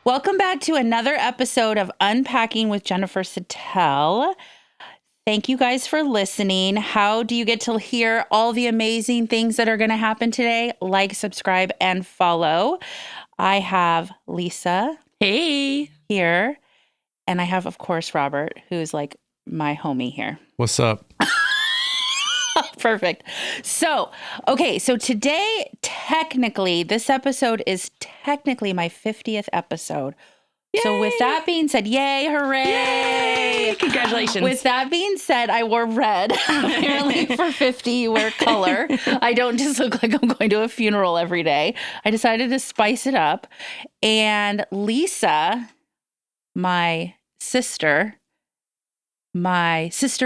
Welcome back to another episode of Unpacking with Jennifer Satel. Thank you guys for listening. How do you get to hear all the amazing things that are going to happen today? Like, subscribe, and follow. I have Lisa. Hey. Here. And I have, of course, Robert, who's like my homie here. What's up? Perfect. So today, technically, this episode is technically my 50th episode. Yay! So with that being said, yay, hooray. Yay! Congratulations. With that being said, I wore red. Apparently for 50, you wear color. I don't just look like I'm going to a funeral every day. I decided to spice it up. And Lisa, my sister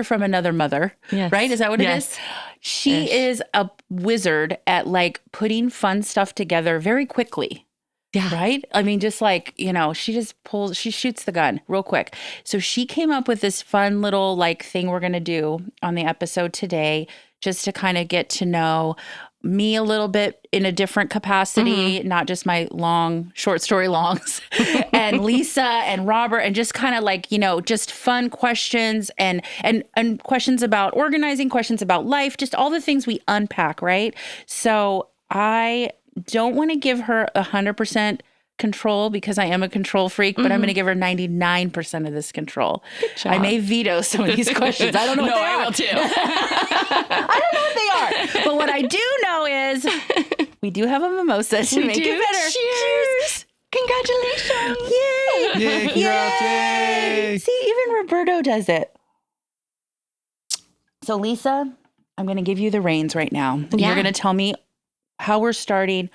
from another mother, yes. Right? Is that what it is? She is a wizard at like putting fun stuff together very quickly. Yeah. Right? I mean, just like, she shoots the gun real quick. So she came up with this fun little like thing we're going to do on the episode today, just to kind of get to know me a little bit in a different capacity, not just my short story longs, and Lisa and Robert, and just kind of like, just fun questions and questions about organizing, questions about life, just all the things we unpack, right? So I don't want to give her 100% control because I am a control freak, but I'm going to give her 99% of this control. Good job. I may veto some of these questions. I don't know what they are. I will too. I don't know what they are. But what I do know is we do have a mimosa to make it better. Cheers. Congratulations. Yay. Yay, congrats, yay. See, even Roberto does it. So Lisa, I'm going to give you the reins right now. Yeah. You're going to tell me how we're starting,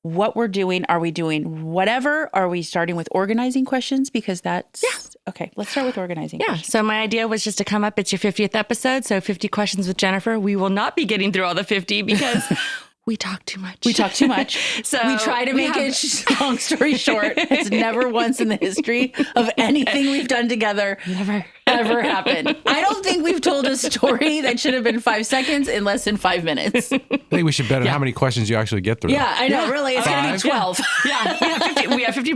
what we're doing. Are we doing whatever? Are we starting with organizing questions? Because that's... Yeah. Okay, let's start with organizing questions. So my idea was just to come up. It's your 50th episode, so 50 questions with Jennifer. We will not be getting through all the 50 because we talk too much. So we try to make it, long story short, it's never once in the history of anything we've done together ever happened. I don't think we've told a story that should have been 5 seconds in less than 5 minutes. I think we should bet on how many questions you actually get through. Yeah, I know. Really, it's going to be 12. Yeah, we have 50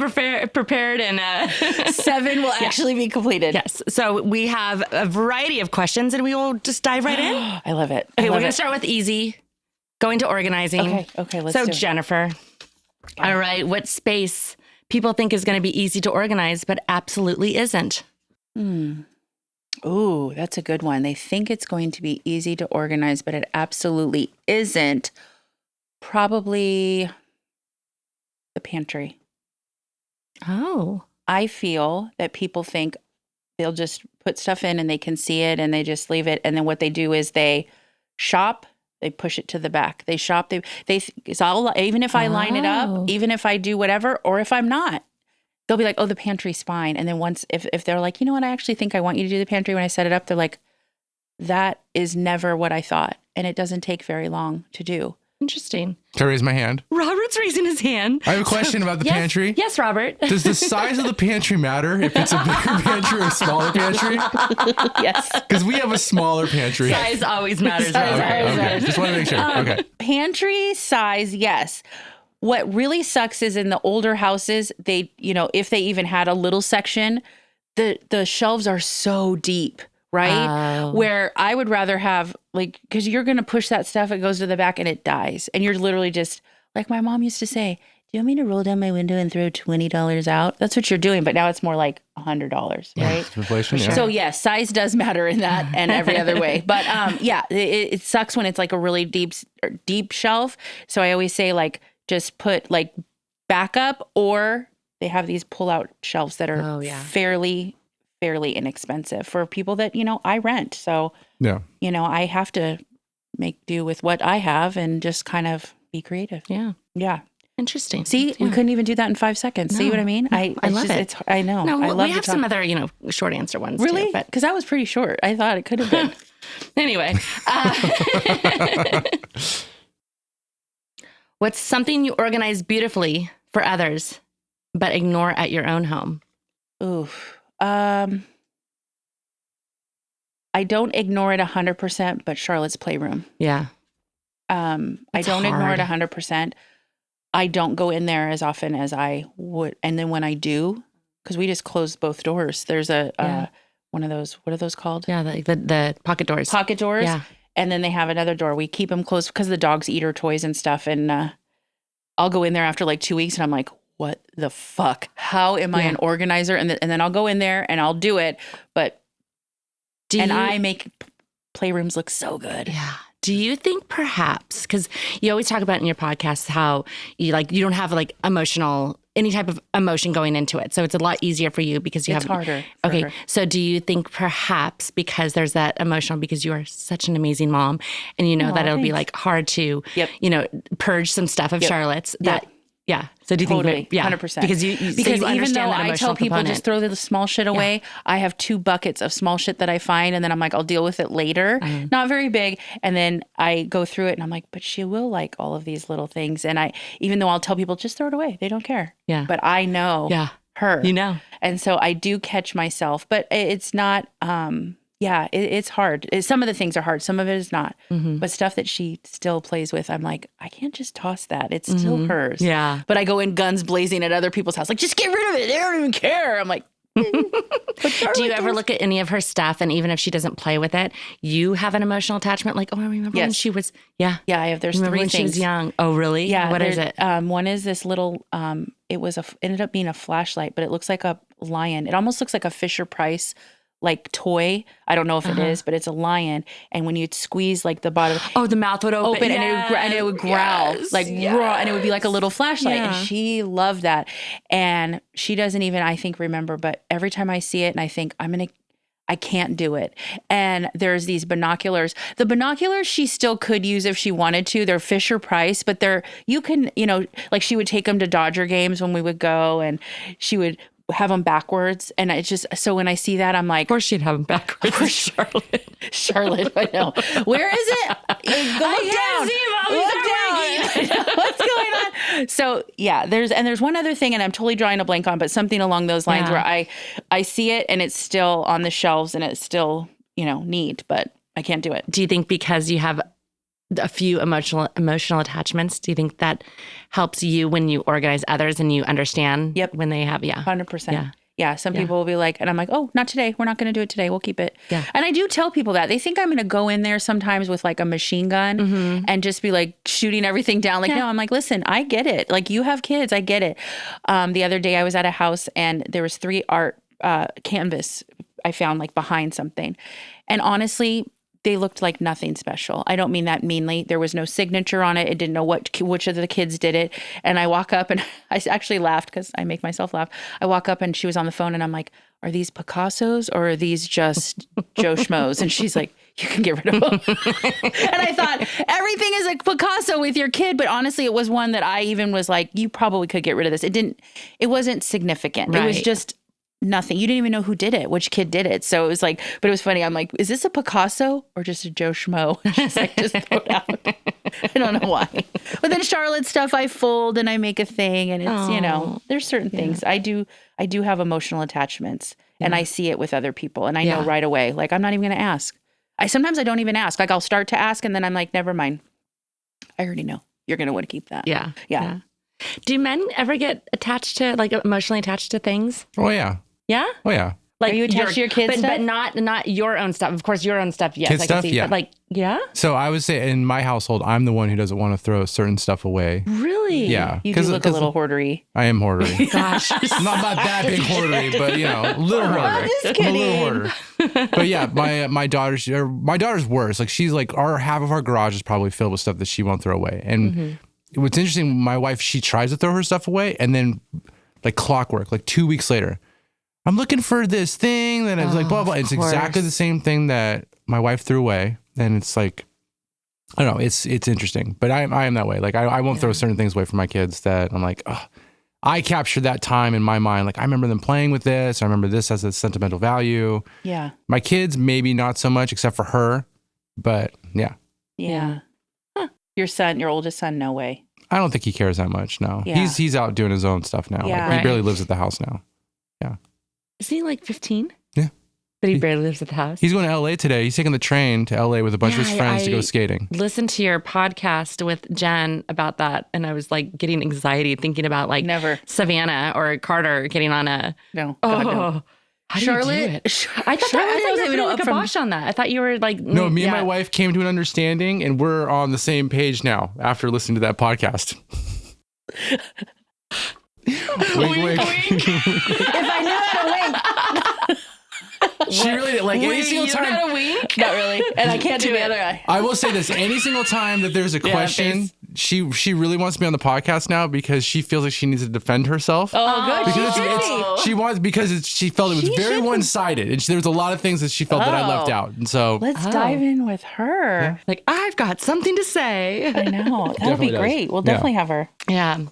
prepared and 7 will actually be completed. Yes. So we have a variety of questions and we will just dive right in. I love it. Okay, we're going to start with easy. Going to organizing. Okay, let's do it. So Jennifer, all right, what space people think is going to be easy to organize, but absolutely isn't? Ooh, that's a good one. They think it's going to be easy to organize, but it absolutely isn't. Probably the pantry. Oh. I feel that people think they'll just put stuff in and they can see it and they just leave it. And then what they do is they shop. They push it to the back. They shop. It's all, even if I line it up, even if I do whatever, or if I'm not, they'll be like, oh, the pantry's fine. And then once, if they're like, you know what, I actually think I want you to do the pantry when I set it up, they're like, that is never what I thought. And it doesn't take very long to do. Interesting. Can I raise my hand? Robert's raising his hand. I have a question about the pantry. Yes, Robert. Does the size of the pantry matter if it's a bigger pantry or a smaller pantry? Yes. Because we have a smaller pantry. Size always matters. Okay. Just want to make sure. Okay. Pantry size, yes. What really sucks is in the older houses, they, if they even had a little section, the shelves are so deep. Right? Oh. Where I would rather have, like, because you're going to push that stuff, it goes to the back and it dies. And you're literally just, like my mom used to say, do you want me to roll down my window and throw $20 out? That's what you're doing. But now it's more like $100, right? Inflation, yeah. So, yes, size does matter in that and every other way. But, it sucks when it's like a really deep shelf. So I always say, like, just put, like, backup, or they have these pull-out shelves that are fairly inexpensive for people that, I rent. So, I have to make do with what I have and just kind of be creative. Yeah. Yeah. Interesting. See, we couldn't even do that in 5 seconds. No. See what I mean? I love it. I know. No, I love we have some other, short answer ones. Really? Too, because that was pretty short. I thought it could have been. Anyway. What's something you organize beautifully for others, but ignore at your own home? Oof. I don't ignore it 100%, but Charlotte's playroom. Yeah. I don't ignore it 100%. I don't go in there as often as I would. And then when I do, because we just closed both doors, there's one of those, what are those called? Yeah, the pocket doors. Pocket doors. Yeah. And then they have another door. We keep them closed because the dogs eat our toys and stuff. And I'll go in there after like 2 weeks and I'm like, what the fuck? How am I an organizer? And then I'll go in there and I'll do it. But, I make playrooms look so good. Yeah. Do you think perhaps, because you always talk about in your podcast how you don't have like any type of emotion going into it. So it's a lot easier for you because It's harder. Okay. Her. So do you think perhaps because there's that emotional, because you are such an amazing mom and you know that it'll be like hard to, purge some stuff of Charlotte's that. Yeah. So do you think 100%. Because you even though that I tell people component. just throw the small shit away, I have 2 buckets of small shit that I find and then I'm like, I'll deal with it later. Not very big. And then I go through it and I'm like, but she will like all of these little things. And even though I'll tell people just throw it away, they don't care. Yeah. But I know her. You know. And so I do catch myself, but it's not it's hard. Some of the things are hard. Some of it is not. But stuff that she still plays with, I'm like, I can't just toss that. It's still hers. Yeah. But I go in guns blazing at other people's house, like, just get rid of it. They don't even care. I'm like, do you ever look at any of her stuff and even if she doesn't play with it, you have an emotional attachment? Like, oh, I remember when she was, Yeah, I have. There's remember 3 when things. she was young. Oh, really? Yeah. What is it? One is this little, ended up being a flashlight, but it looks like a lion. It almost looks like a Fisher-Price like toy. I don't know if it is, but it's a lion. And when you'd squeeze like the bottom, the mouth would open and it would growl raw, and it would be like a little flashlight. And she loved that. And she doesn't even, I think, remember, but every time I see it and I think I can't do it. And there's these binoculars. The binoculars she still could use if she wanted to. They're Fisher Price, but you can, like she would take them to Dodger games when we would go and she would have them backwards. And it's just, so when I see that, I'm like, of course she'd have them backwards. Charlotte, I know. Where is it? Look down. What's going on? So yeah, there's one other thing, and I'm totally drawing a blank on, but something along those lines where I see it and it's still on the shelves and it's still, neat, but I can't do it. Do you think because you have a few emotional attachments, do you think that helps you when you organize others and you understand when they have 100%. Yeah, some people will be like, and I'm like, oh, not today. We're not going to do it today. We'll keep it. Yeah. And I do tell people that. They think I'm going to go in there sometimes with like a machine gun and just be like shooting everything down. Like, no, I'm like, listen, I get it. Like, you have kids. I get it. The other day I was at a house and there was 3 art canvas I found like behind something. And honestly, they looked like nothing special. I don't mean that meanly. There was no signature on it. It didn't know which of the kids did it. And I walk up and I actually laughed because I make myself laugh. I walk up and she was on the phone and I'm like, are these Picassos or are these just Joe Schmoes? And she's like, you can get rid of them. And I thought, everything is a Picasso with your kid. But honestly, it was one that I even was like, you probably could get rid of this. It wasn't significant. Right. It was just nothing. You didn't even know who did it, which kid did it. So it was like, but it was funny. I'm like, is this a Picasso or just a Joe Schmo? She's like, just throw it out. I don't know why. But then Charlotte's stuff I fold and I make a thing, and it's, there's certain things. I do have emotional attachments and I see it with other people and I know right away, like, I'm not even going to ask. Sometimes I don't even ask. Like, I'll start to ask and then I'm like, never mind. I already know you're going to want to keep that. Yeah. Do men ever get attached to, like, emotionally attached to things? Oh, yeah. Yeah? Oh, yeah. Like, are you attached to your kids' stuff? But not your own stuff. Of course, your own stuff, yes. Kids I can stuff, see. yeah. But like, yeah? So I would say in my household, I'm the one who doesn't want to throw certain stuff away. Really? Yeah. You do look a little hoardery. I am hoardery. Gosh. not that big hoardery, but, a little hoarder. I'm just kidding. I'm a little hoarder. But yeah, my daughter's worse. Like, she's like, half of our garage is probably filled with stuff that she won't throw away. And what's interesting, my wife, she tries to throw her stuff away, and then like clockwork, like 2 weeks later, I'm looking for this thing that I was like, blah, blah. It's exactly the same thing that my wife threw away. And it's like, I don't know, it's interesting, but I am that way. Like, I won't throw certain things away from my kids that I'm like, oh, I captured that time in my mind. Like, I remember them playing with this. I remember this has a sentimental value. Yeah. My kids, maybe not so much, except for her, but yeah. Yeah. Huh. Your oldest son, no way. I don't think he cares that much. No, he's out doing his own stuff now. Yeah. Like, he barely lives at the house now. Yeah. Is he like 15? Yeah. But he barely lives at the house. He's going to LA today. He's taking the train to LA with a bunch of his friends to go skating. Listened to your podcast with Jen about that, and I was like getting anxiety thinking about like Savannah or Carter getting on a no. How Charlotte, I thought you were like a Bosch on that. I thought you were like no. Me and my wife came to an understanding, and we're on the same page now after listening to that podcast. Wink, wink. If I knew how to wink. She really like any single time. Not a wink? Not really, and I can't do the other eye. I will say this: any single time that there's a question, she really wants to be on the podcast now because she feels like she needs to defend herself. Oh, good. Because she wants she felt it was very one-sided, and there was a lot of things that she felt that I left out, and so let's dive in with her. Yeah. Like I've got something to say. I know that'll be great. We'll definitely have her. Yeah.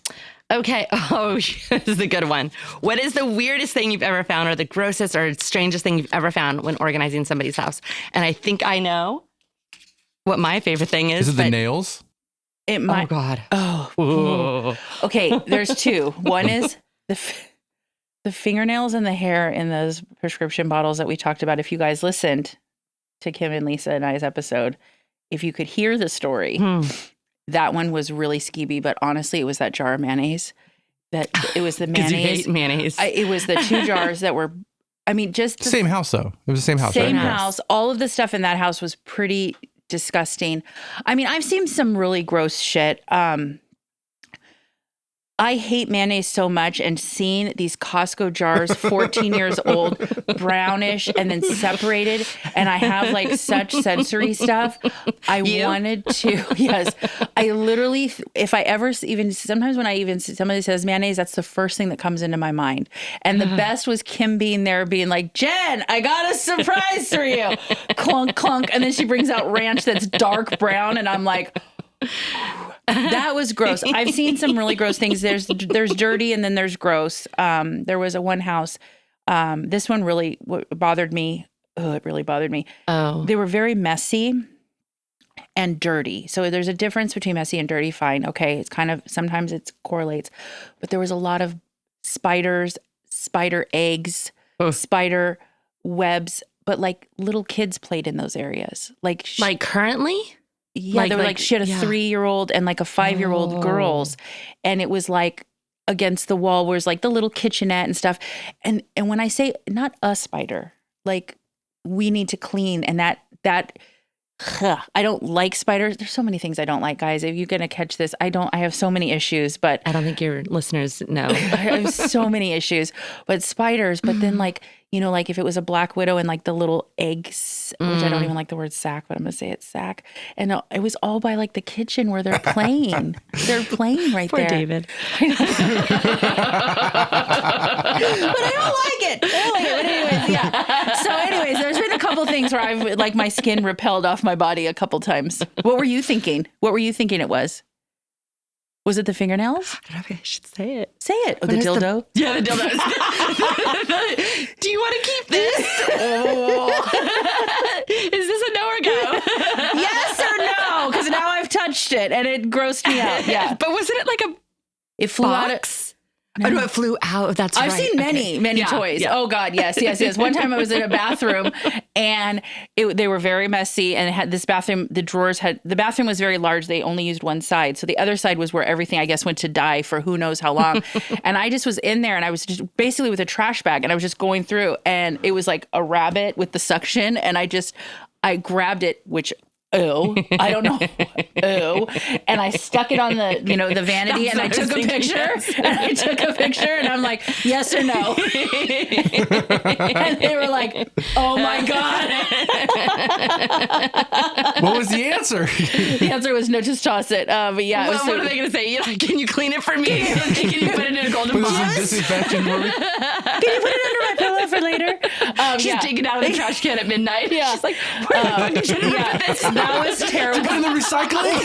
Okay. Oh, this is a good one. What is the weirdest thing you've ever found or the grossest or strangest thing you've ever found when organizing somebody's house? And I think I know what my favorite thing is. Is it the nails? It might. Oh, God. Oh. Okay. There's two. One is the fingernails and the hair in those prescription bottles that we talked about. If you guys listened to Kim and Lisa and I's episode, if you could hear the story, that one was really skeevy, but honestly, it was that jar of mayonnaise. It was the mayonnaise. You hate mayonnaise. It was the two jars that were, just the same house though. It was the same house. Same house. All of the stuff in that house was pretty disgusting. I've seen some really gross shit. I hate mayonnaise so much, and seeing these Costco jars, 14 years old, brownish, and then separated, and I have like such sensory stuff. I wanted to, yes. I literally, if I ever even, sometimes when somebody says mayonnaise, that's the first thing that comes into my mind. And the best was Kim being there being like, Jen, I got a surprise for you. Clunk, clunk. And then she brings out ranch that's dark brown, and I'm like, that was gross. I've seen some really gross things. There's dirty and then there's gross. There was one house. This one really bothered me. Oh, it really bothered me. Oh, they were very messy and dirty. So there's a difference between messy and dirty. Fine. Okay. It's kind of, sometimes it correlates, but there was a lot of spiders, spider eggs, spider webs, but like little kids played in those areas. Like currently? Yeah, they were like she had a 3-year-old and like a 5-year-old girls, and it was like against the wall where it's like the little kitchenette and stuff. And when I say not a spider, like we need to clean, and that I don't like spiders. There's so many things I don't like, guys. If you're gonna catch this, I have so many issues, but I don't think your listeners know. I have so many issues, but spiders. But then like if it was a black widow and like the little eggs, which I don't even like the word sack, but I'm gonna say it's sack. And it was all by like the kitchen where they're playing. They're playing right Poor there. David. But I don't like it. But anyways, yeah. So anyways, there's been a couple things where I've like my skin repelled off my body a couple times. What were you thinking? What were you thinking it was? Was it the fingernails? I don't know if I should say it. Say it. Oh, the dildo? Yeah, the dildo. Do you want to keep this? Is this a no or go? Yes or no? Because now I've touched it and it grossed me out. Yeah. But wasn't it like it flew box? Out of... No. Oh, no, it flew out. That's right. I've seen many toys. Yeah. Oh God, yes. One time I was in a bathroom and they were very messy, and it had this bathroom. The bathroom was very large. They only used one side, so the other side was where everything I guess went to die for who knows how long. And I just was in there, and I was just basically with a trash bag, and I was just going through, and it was like a rabbit with the suction, and I grabbed it, which. Oh, I don't know. Oh, and I stuck it on the, the vanity, and I took a picture. And I'm like, yes or no. And they were like, oh my God. What was the answer? The answer was no, just toss it. But yeah. Well, what are they going to say? Can you clean it for me? Can you put it in a golden box? Disinfection for me? Can you put it under my pillow for later? She's digging out of the trash can at midnight. Yeah. She's like, where the fuck did you put this? That was terrible. Put in the recycling?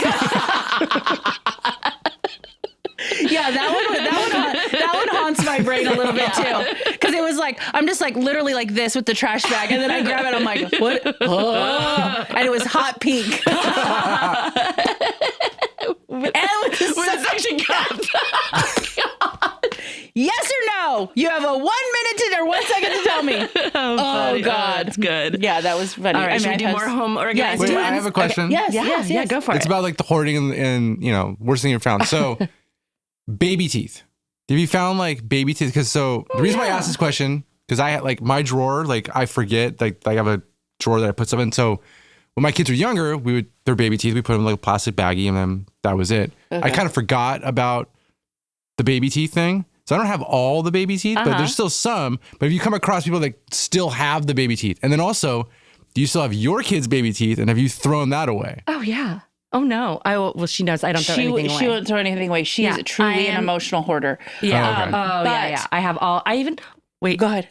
Yeah, that one haunts my brain a little bit too, because it was like I'm just like literally like this with the trash bag, and then I grab it. I'm like, what? Oh. And it was hot pink. And with the suction cup. Yes or no? You have a 1 minute or 1 second to tell me. Oh God. that's good. Yeah, that was funny. All right, should we do more home organizing? Wait, I ones? have a question. Okay. Yes. Go for It's it. about like the hoarding and worst thing you've found. So, baby teeth. Have you found like baby teeth? Because the reason why I asked this question, because I had like my drawer, like I forget, like I have a drawer that I put stuff in. So when my kids were younger, their baby teeth, we put them in like a plastic baggie, and then that was it. Okay. I kind of forgot about the baby teeth thing. So I don't have all the baby teeth, but there's still some. But if you come across people that still have the baby teeth, and then also, do you still have your kids' baby teeth, and have you thrown that away? Oh yeah. Oh no. Well, she knows I don't throw anything away. She won't throw anything away. She's Yeah, truly an emotional hoarder. Yeah. Oh, okay. Yeah. I have all. I even wait. Go ahead.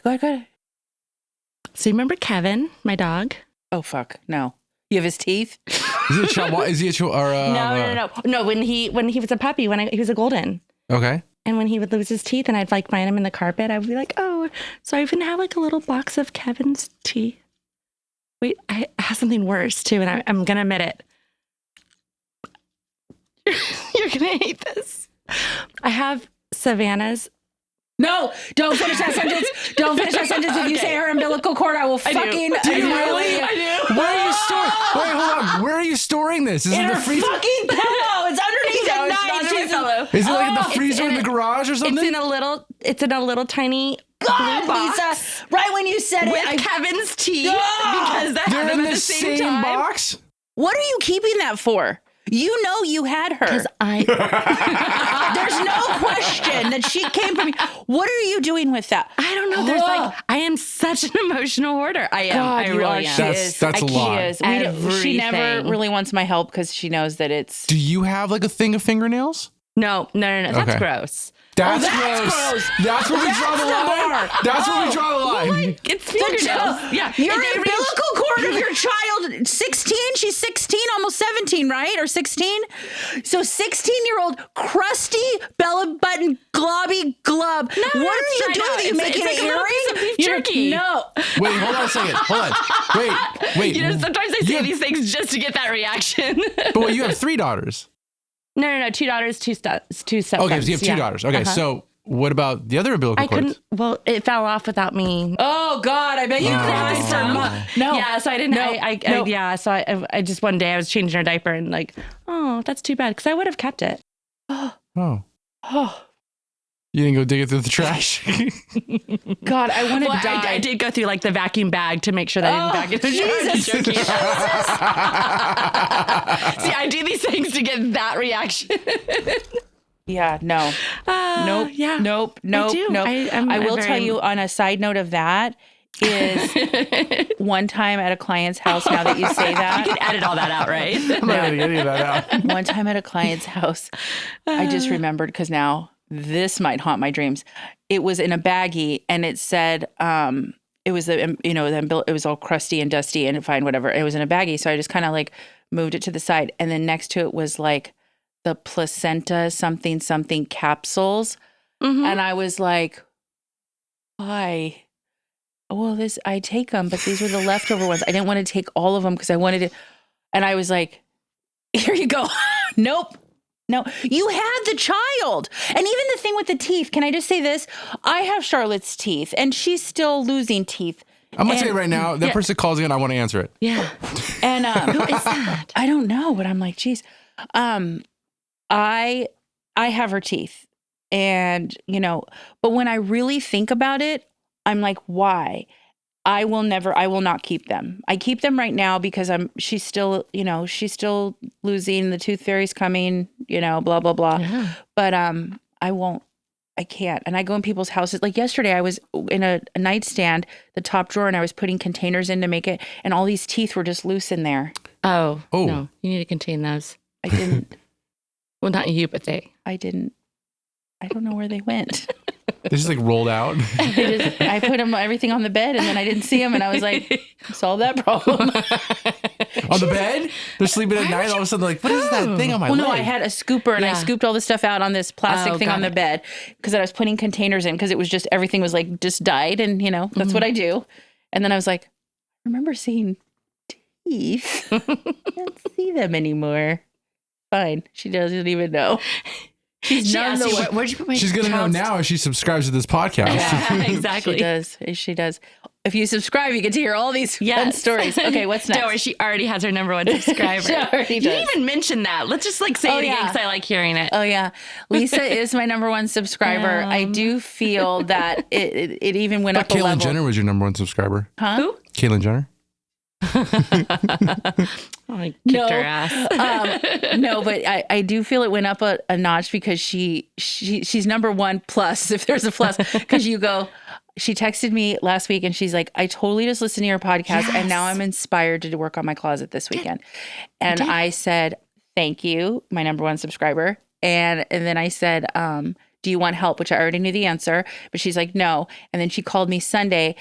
So you remember Kevin, my dog? Oh fuck, no. You have his teeth? Is he a chihuahua? Is he a chihuahua? No. When he was a puppy, he was a golden. Okay. And when he would lose his teeth and I'd like find him in the carpet, I would be like, oh. So I even have like a little box of Kevin's teeth. Wait, I have something worse too, and I'm gonna admit it. You're gonna hate this. I have Savannah's. No, don't finish that sentence. Don't finish that sentence. If you say her umbilical cord, I will fucking. Do you really? I do. Where are you storing? Wait, hold on. Where are you storing this? Is it In in the her freezer? fucking pillow. It's underneath No, the it's knife. not under my Jesus. pillow. Is it like in the It's freezer in the garage or something? It's in a little tiny God, blue box Lisa. Right when you said with it, Kevin's teeth Ah! because They're in at the the same time. box? what are you keeping that for? You know you had her. Because I There's no question that she came from you. What are you doing with that? I don't know. There's like I am such an emotional hoarder. I am. God, I you really are. am. She That's- is. that's a lot. She is. She never Everything. really wants my help because she knows that it's. Do you have like a thing of fingernails? No. That's Okay. gross. That's, that's gross. That's where we draw the line. bar. That's where we draw the line. It's fingernails. Yeah. Your And they reach- umbilical cord of your child, 16? She's 16, almost 17, right? Or 16? So 16-year-old, crusty, belly button, globby glub. What are you try doing? not. Are you It's making like an a little piece of earring? beef jerky. No. Wait, hold on a second. Hold on. Wait. You know, sometimes I say Yeah. these things just to get that reaction. But wait, you have 3 daughters. No. 2 daughters, 2 stepsons. Okay, so you have 2 daughters. Okay, so what about the other umbilical I cords? couldn't. Well, it fell off without me. Oh, God, I bet you cried Oh. for months. No. Yeah, so I didn't. No. Yeah, so I just one day I was changing her diaper and like, oh, that's too bad because I would have kept it. Oh. Oh, You didn't go dig it through the trash? God, I want to Well, die. I did go through like the vacuum bag to make sure that I didn't bag it. Jesus. I'm joking. See, I do these things to get that reaction. Yeah, no. Nope. Yeah. Nope. do. Nope. I'm I will very- tell you on a side note of that is one time at a client's house, now that you say You that, can edit all that out, right? I'm not going to get any of that out. one time at a client's house, I just remembered because now this might haunt my dreams. It was in a baggie and it said, it was it was all crusty and dusty and fine, whatever. It was in a baggie. So I just kind of like moved it to the side. And then next to it was like the placenta something capsules. Mhm. And I was like, why? Well, I take them, but these were the leftover ones. I didn't want to take all of them because I wanted to. And I was like, here you go. Nope. No, you had the child. And even the thing with the teeth, can I just say this? I have Charlotte's teeth and she's still losing teeth. I'm going to And- tell you right now, that person calls in, I want to answer it. Yeah. And Who is that? I don't know, but I'm like, geez. I have her teeth. And, but when I really think about it, I'm like, why? I will not keep them. I keep them right now because she's still losing, the tooth fairy's coming, blah, blah, blah. Yeah. But I can't. And I go in people's houses. Like yesterday, I was in a nightstand, the top drawer, and I was putting containers in to make it. And all these teeth were just loose in there. Oh. Oh. No, you need to contain those. I didn't. Well, not you, but they. I don't know where they went. They just like rolled out. I put everything on the bed and then I didn't see them. And I was like, solve that problem. On the bed? They're sleeping at night. All of a sudden, they're like, what is that thing on my Well, leg? no, I had a scooper and I Yeah. scooped all the stuff out on this plastic thing got on the it. bed because I was putting containers in because it was just, everything was like just dyed and that's what I do. And then I was like, I remember seeing teeth. I can't see them anymore. Fine. She doesn't even know. She's She none asked the you, way. where'd you put my She's going to know child's- now if she subscribes to this podcast. Yeah, exactly. She does. She does. If you subscribe, you get to hear all these fun Yes. stories. Okay, what's next? Don't worry, she already has her number 1 subscriber. She already You does. didn't even mention that. Let's just like say Oh, it again yeah. because I like hearing it. Oh yeah, Lisa is my number 1 subscriber. I do feel that it even went up a Caitlyn level. Jenner was your number 1 subscriber. Huh? Who? Caitlyn Jenner. I kicked her ass. No, but I do feel it went up a notch because she's number 1 plus, if there's a plus, because she texted me last week and she's like, I totally just listened to your podcast and now I'm inspired to work on my closet this weekend. And I said, thank you, my number 1 subscriber. And then I said, do you want help? Which I already knew the answer, but she's like, no. And then she called me Sunday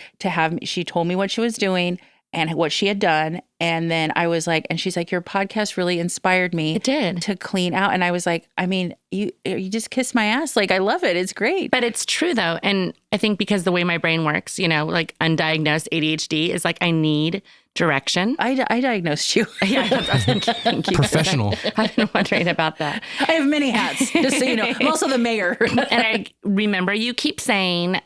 she told me what she was doing and what she had done. And then I was like, and she's like, your podcast really inspired me It did. to clean out. And I was like, I mean, you just kiss my ass. Like, I love it. It's great. But it's true though. And I think because the way my brain works, like undiagnosed ADHD is like, I need direction. I diagnosed you. Yeah, thank you. Professional. I've been wondering about that. I have many hats, just so you know. I'm also the mayor. And I remember you keep saying,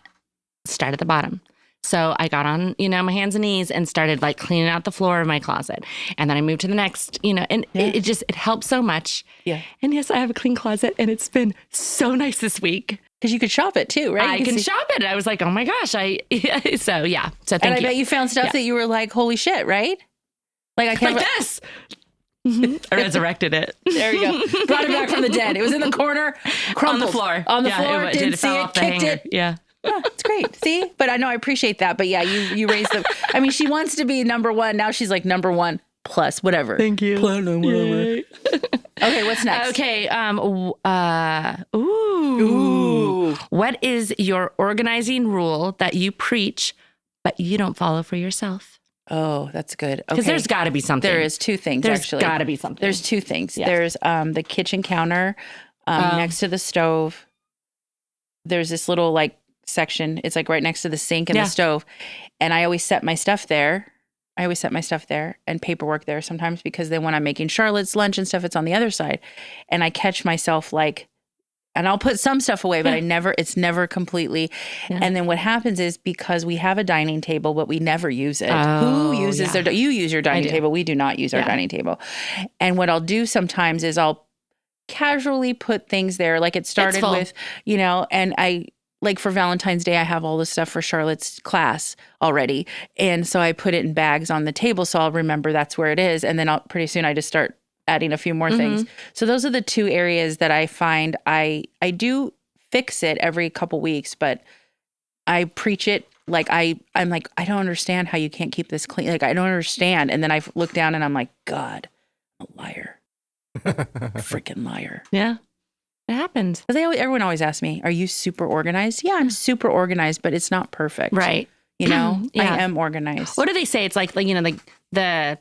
start at the bottom. So I got on, my hands and knees and started like cleaning out the floor of my closet. And then I moved to the next, and it helped so much. Yeah. And yes, I have a clean closet and it's been so nice this week. Because you could shop it too, right? I You can see- shop it. I was like, oh my gosh. So yeah. So And thank I you. bet you found stuff Yeah. that you were like, holy shit, right? Like I can't. Like this. I resurrected it. There you go. Brought it back from the dead. It was in the corner, On crumpled. the floor. On the Yeah, floor. it Didn't did. see Fell it. off the Kicked hanger. it. Yeah. Yeah, it's great. See, but I know I appreciate that. But yeah, you raised the. I mean, she wants to be number 1. Now she's like number 1 plus whatever. Thank you. Platinum, whatever. Okay, what's next? Okay. Ooh. What is your organizing rule that you preach, but you don't follow for yourself? Oh, that's good. Because Okay. there's got to be something. There is 2 things There's actually. got to be something. There's 2 things. Yeah. There's the kitchen counter next to the stove. There's this little like section. It's like right next to the sink and Yeah. the stove. And I always set my stuff there. And paperwork there sometimes because then when I'm making Charlotte's lunch and stuff, it's on the other side. And I catch myself like, and I'll put some stuff away, but it's never completely. Yeah. And then what happens is because we have a dining table, but we never use it. Oh, Who uses yeah. you use your dining do. table. We do not use our Yeah. dining table. And what I'll do sometimes is I'll casually put things there. Like it started full. with, and I, like for Valentine's Day, I have all this stuff for Charlotte's class already. And so I put it in bags on the table so I'll remember that's where it is. And then pretty soon I just start adding a few more things. So those are the 2 areas that I find I do fix it every couple weeks, but I preach it like I'm like, I don't understand how you can't keep this clean. Like, I don't understand. And then I look down and I'm like, God, I'm a liar. Freaking liar. Yeah. It happens. Because everyone always asks me, are you super organized? Yeah, I'm super organized, but it's not perfect. Right. Yeah. Yeah. I am organized. What do they say? It's like the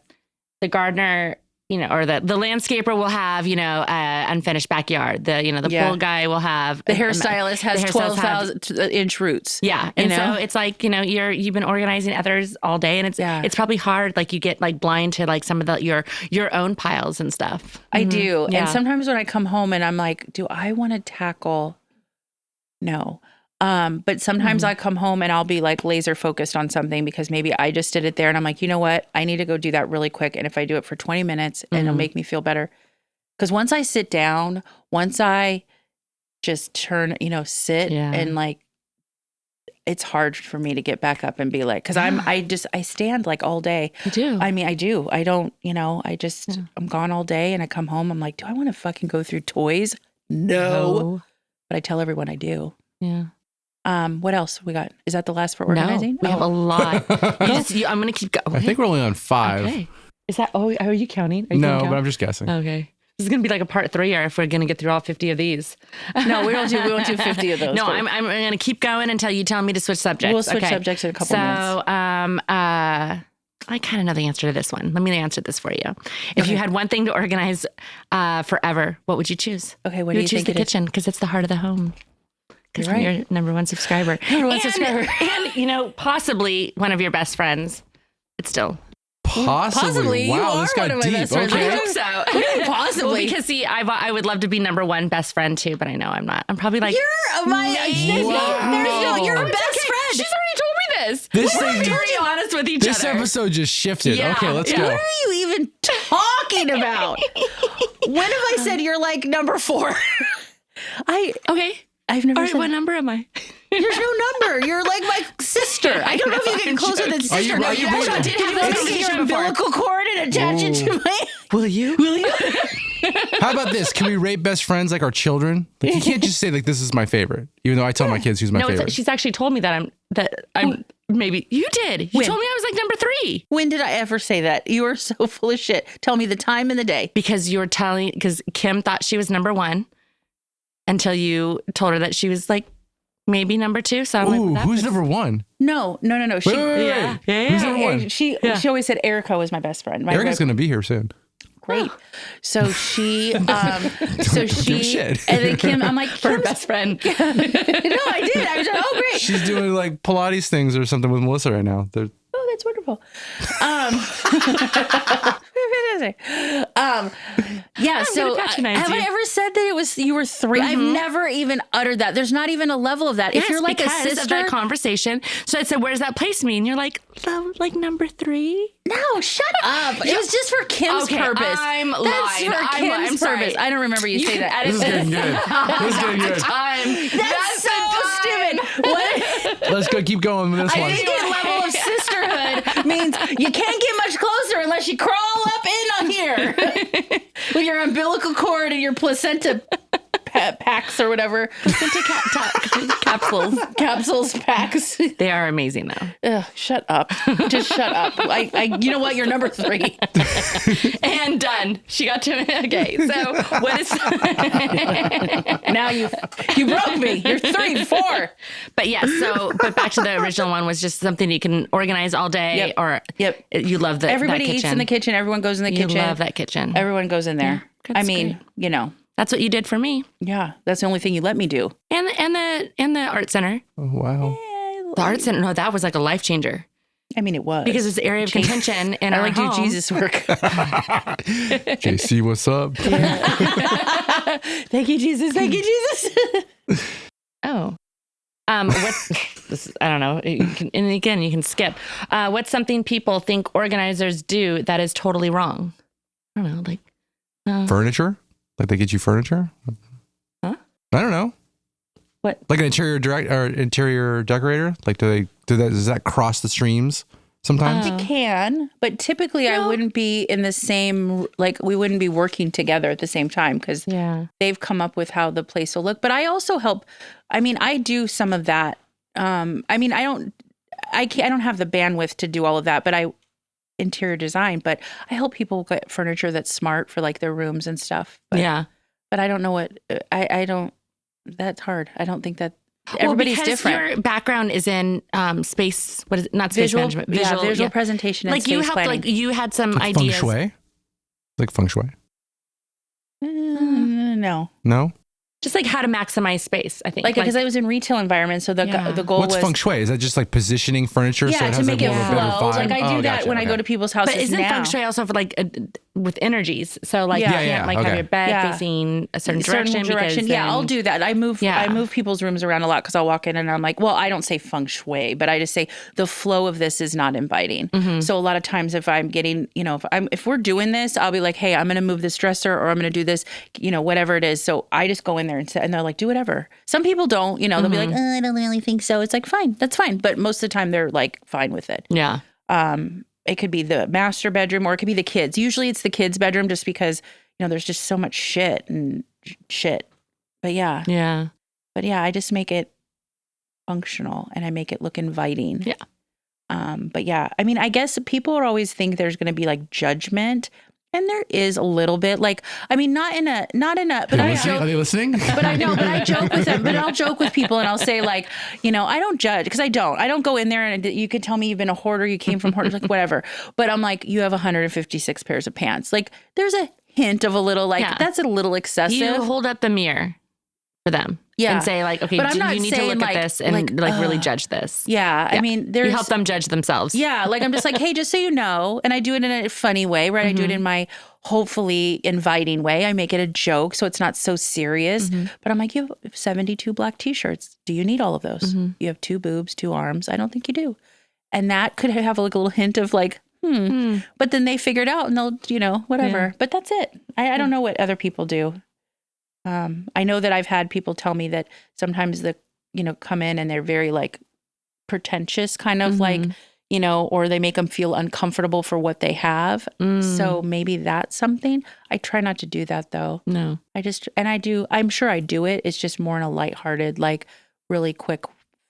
gardener, or the landscaper will have, unfinished backyard. The Yeah. pool guy will have. The hairstylist has the hairstylist 12,000-inch roots. Yeah. And so it's like, you've been organizing others all day and it's probably hard. Like you get like blind to like some of your own piles and stuff. I do. Yeah. And sometimes when I come home and I'm like, do I want to tackle? No. But sometimes I come home and I'll be like laser focused on something because maybe I just did it there and I'm like, you know what? I need to go do that really quick. And if I do it for 20 minutes and it'll make me feel better. Because once I sit down, once I just sit and like, it's hard for me to get back up and be like, because I stand like all day. You do. I mean, I do. I don't, I'm gone all day and I come home. I'm like, do I want to fucking go through toys? No. But I tell everyone I do. Yeah. What else we got? Is that the last for organizing? No, we have a lot. I'm going to keep going. I think we're only on 5. Okay. Is that, are you counting? Are you No, count? but I'm just guessing. Okay. This is going to be like a part 3 or if we're going to get through all 50 of these. No, we won't do 50 of those. No, but I'm going to keep going until you tell me to switch subjects. We'll switch subjects in a couple minutes. So, I kind of know the answer to this one. Let me answer this for you. If you had one thing to organize forever, what would you choose? Okay, what you do you would choose think the it is? kitchen because it's the heart of the home. Because You're right. you're number 1 subscriber. Number 1 subscriber. And, possibly one of your best friends. It's still Possibly. You Wow, are this got one of my deep. best friends. Okay. I hope so. Possibly. Well, because see, I would love to be number one best friend too, but I know I'm not. I'm probably like, You're my. There's no. You're a best friend. she's already told me this. This We're thing- very honest with each This other. episode just shifted. Yeah, Okay, let's yeah. go. What are you even talking about? When have I said you're like number 4? Okay. I've never All right, said what number am I? There's no number. You're like my sister. I don't know if you get closer than sister. are you Hold rated- on. did Did have you this take conversation your before. umbilical cord and attach it to my? Will you? How about this? Can we rate best friends like our children? Like you can't just say like this is my favorite, even though I tell my kids who's my No, favorite. she's actually told me that I'm maybe you did. You When? told me I was like number 3 When did I ever say that? You are so full of shit. Tell me the time and the day. because you were telling because Kim thought she was number 1 until you told her that she was like maybe number 2. So I'm like, Ooh, well, that who's was- number 1? No. She, Wait. Yeah. Who's number 1? She always said Erica was my best friend. Erica's gonna be here soon. Great. So she, shit. and then Kim, I'm like, for her Kim's- best friend. no, I did. I was like, oh, great. She's doing like Pilates things or something with Melissa right now. They're, Oh, that's wonderful. Yeah. So gonna patronize have I you. ever said that it was you were 3? I've never even uttered that. There's not even a level of that. Yes, If you're like a because of sister, that conversation. So I said, "Where's that place me?" And you're like, like number 3. no, shut up. It was just for Kim's Okay, purpose. I'm That's lying. for I'm Kim's sorry. purpose. I don't remember you say that. this is getting good. This is getting good. That's so stupid. What? Let's go. Keep going with this I one. think a level of sisterhood means you can't get much closer unless you crawl up in on here with your umbilical cord and your placenta packs or whatever. Capsules packs. They are amazing though. Ugh, shut up. Just shut up. You know what? You're number 3. And done. She got to okay. So what is Now you broke me. You're 3, 4. But yeah, but back to the original one was just something you can organize all day Yep. or Yep. you love that Everybody that eats kitchen. in the kitchen. Everyone goes in the You kitchen. love that kitchen. Everyone goes in there. that's I mean, great. That's what you did for me. Yeah, that's the only thing you let me do. And the art center. Oh, wow. The art center, no, that was like a life changer. I mean, it was. Because it's an area of contention in I our like home. do Jesus work. JC, what's up? Thank you, Jesus. Thank you, Jesus. Oh. What's this? I don't know. And again, you can skip. What's something people think organizers do that is totally wrong? I don't know, like Furniture? Like they get you furniture? Huh? I don't know. What? Like an interior decorator? Like does that cross the streams sometimes? It can, but typically I wouldn't be in the same, we wouldn't be working together at the same time because they've come up with how the place will look. But I also help. I mean, I do some of that. I mean, I don't have the bandwidth to do all of that, but interior design, but I help people get furniture that's smart for like their rooms and stuff. But, but I don't know what, I don't, that's hard. I don't think that everybody's because different. Your background is in space. What is it? Not space Visual, management. visual presentation. And Like you space helped. planning. Like you had some Like ideas. feng shui? Like feng shui? No. No? Just like how to maximize space. I think. Because I was in retail environment, so the goal What's was feng shui? Is that just like positioning furniture so it to has make like it more of a better flow. vibe? Like I do Oh, that gotcha, when I okay. go to people's houses But isn't now. feng shui also for like with energies? So like Yeah. you can't like have okay. your bed Yeah. facing a certain direction. Because Yeah, then- I'll do that. I move people's rooms around a lot because I'll walk in and I'm like, well, I don't say feng shui, but I just say the flow of this is not inviting. So a lot of times if I'm getting, if we're doing this, I'll be like, hey, I'm going to move this dresser or I'm going to do this, whatever it is. So I just go in there and they're like, do whatever. Some people don't, they'll be like, I don't really think so. It's like, fine, that's fine. But most of the time they're like fine with it. Yeah. It could be the master bedroom or it could be the kids. Usually it's the kids' bedroom just because, there's just so much shit. But yeah. Yeah. But yeah, I just make it functional and I make it look inviting. Yeah. But yeah, I mean, I guess people always think there's going to be like judgment. And there is a little bit not in a, but Are I they listening? but I know, but I joke with them, but I'll joke with people and I'll say like, I don't judge because I don't go in there and you could tell me you've been a hoarder, you came from hoarders, like whatever. But I'm like, you have 156 pairs of pants. Like there's a hint of a little, that's a little excessive. You hold up the mirror for them. Yeah. and say like, okay, But I'm not you need to saying, look like- at this and like, really judge this. Yeah. I mean, there's You help them judge themselves. Yeah, like I'm just like, hey, just so you know, and I do it in a funny way, right? I do it in my hopefully inviting way. I make it a joke, so it's not so serious. But I'm like, you have 72 black t-shirts. Do you need all of those? You have 2 boobs, 2 arms. I don't think you do. And that could have like a little hint of like, But then they figure it out and they'll, whatever. Yeah. But that's it. I don't know what other people do. I know that I've had people tell me that sometimes come in and they're very like pretentious kind of like, or they make them feel uncomfortable for what they have. So maybe that's something. I try not to do that though. No. I'm sure I do it. It's just more in a lighthearted, like really quick,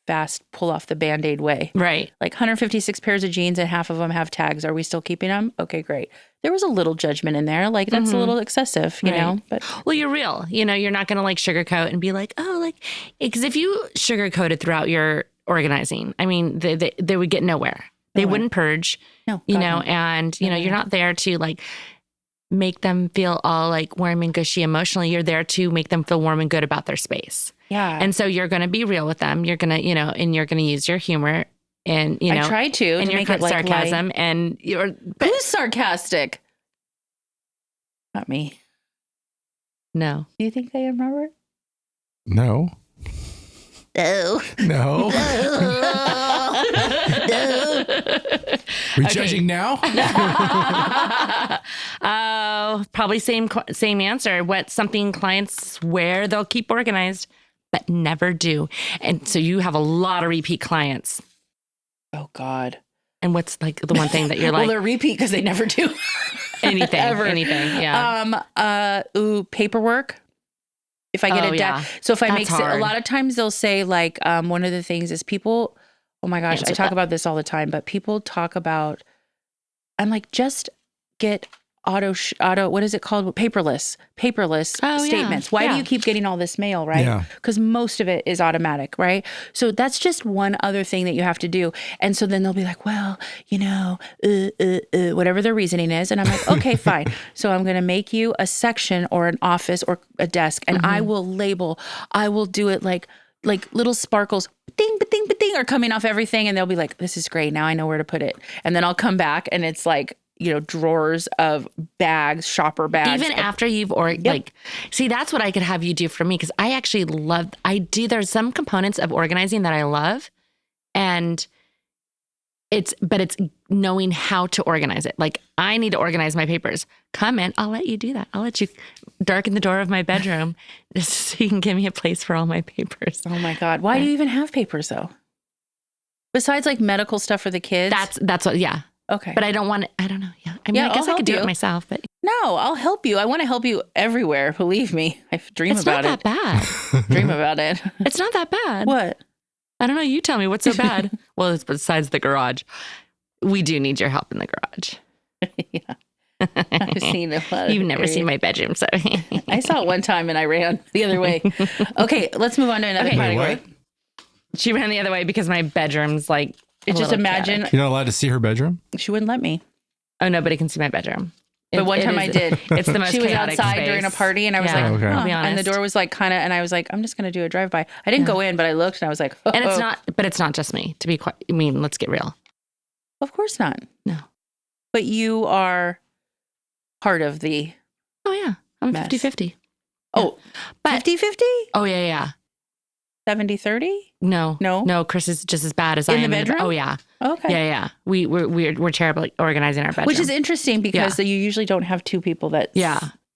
fast, pull off the Band-Aid way. Right. Like 156 pairs of jeans and half of them have tags. Are we still keeping them? Okay, great. There was a little judgment in there. Like that's a little excessive, you know, but well, you're real, you're not going to like sugarcoat and be like, oh, like, because if you sugarcoated throughout your organizing, I mean, they would get nowhere. They wouldn't purge, no, and, you're not there to like make them feel all like warm and gushy emotionally. You're there to make them feel warm and good about their space. Yeah. And so you're going to be real with them. You're going to, and you're going to use your humor and, I try to and your make it like sarcasm light. and your. Who's sarcastic? Not me. No. Do you think they am, Robert? No. No. No. We judging now? Oh, probably same answer. What something clients swear they'll keep organized, but never do. And so you have a lot of repeat clients. Oh God. And what's like the one thing that you're like? Well, they're repeat because they never do anything, Ever. anything. Yeah. Paperwork. If I get Oh, a yeah. so if I That's make a hard. lot of times they'll say like one of the things is people. Oh my gosh, I talk about this all the time, but people talk about. I'm like, just get auto. What is it called? Paperless Oh, yeah. statements. Why do Yeah. you keep getting all this mail, right? Yeah. Because most of it is automatic, right? So that's just one other thing that you have to do. And so then they'll be like, well, whatever their reasoning is. And I'm like, okay, fine. So I'm going to make you a section or an office or a desk, and I will label. I will do it like little sparkles, ding, ba-ding, ba-ding, are coming off everything. And they'll be like, this is great. Now I know where to put it. And then I'll come back and it's like, drawers of bags, shopper bags. Even after you've see, that's what I could have you do for me. Cause I actually there's some components of organizing that I love, and it's knowing how to organize it. Like I need to organize my papers. Come in, I'll let you do that. I'll let you darken the door of my bedroom just so you can give me a place for all my papers. Oh my God. Why do you even have papers though? Besides like medical stuff for the kids? That's what, yeah. Okay. But I don't want I don't know. Yeah. I mean, Yeah, I guess I'll I could do help it you. myself, but No, I'll help you. I want to help you everywhere. Believe me. I dream it's about not that bad. Dream about it. It's not that bad. What? I don't know. You tell me what's so bad. Well, it's besides the garage. We do need your help in the garage. Yeah. I've seen a lot of You've never areas. seen my bedroom, so I saw it one time and I ran the other way. Okay, let's move on to another Okay. Wait, category. what? she ran the other way because my bedroom's like. a Just little imagine chaotic. You're not allowed to see her bedroom? she wouldn't let me. Oh, nobody can see my bedroom. But one time I did. It's the most She was chaotic outside space. during a party and I was Yeah, like, Okay. huh. I'll be And the honest. door was like kind of, and I was like, I'm just going to do a drive-by. I didn't go in, but I looked and I was like, oh. And it's not just me. To be quite, I mean, let's get real. Of course not. No. But you are part of the, Oh yeah, I'm Mess. 50-50. oh, But 50-50? oh yeah. 70-30? No. Chris is just as bad as I In the am. bedroom? Oh yeah. Okay. Yeah. We're terrible at organizing our bedroom. Which is interesting because you usually don't have two people that,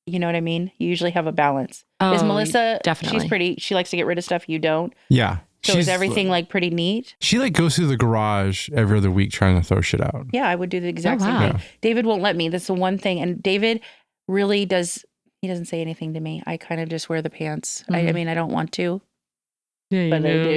you know what I mean? You usually have a balance. Is Oh, Melissa, definitely. she likes to get rid of stuff you don't. Yeah. So is everything like pretty neat? She like goes through the garage every other week trying to throw shit out. Yeah, I would do the exact Oh, same wow. thing. Yeah. David won't let me. That's the one thing. And David really does, he doesn't say anything to me. I kind of just wear the pants. I mean, I don't want to. Yeah, But I do.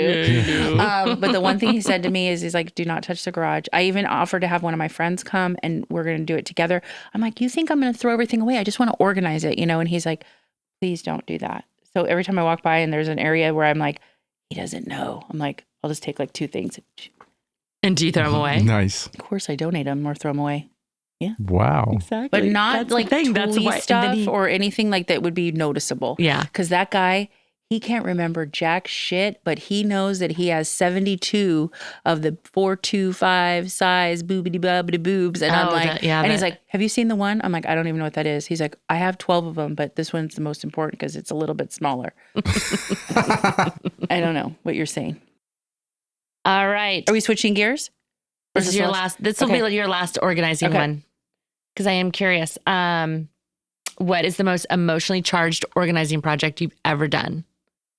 Yeah. But the one thing he said to me is he's like, do not touch the garage. I even offered to have one of my friends come and we're going to do it together. I'm like, you think I'm going to throw everything away? I just want to organize it, And he's like, please don't do that. So every time I walk by and there's an area where I'm like, he doesn't know. I'm like, I'll just take like 2 things. And do you throw them away? Nice. Of course I donate them or throw them away. Wow. Exactly. But not That's the like thing. That's tooly why stuff then he- or anything like that would be noticeable. Yeah. Because that guy, He can't remember jack shit, but he knows that he has 72 of the 425 size boobity bubbity boobs. And I'm like, he's like, have you seen the one? I'm like, I don't even know what that is. He's like, I have 12 of them, but this one's the most important because it's a little bit smaller. I don't know what you're saying. All right. Are we switching gears? This is your last. This will be your last organizing one. Because I am curious. What is the most emotionally charged organizing project you've ever done?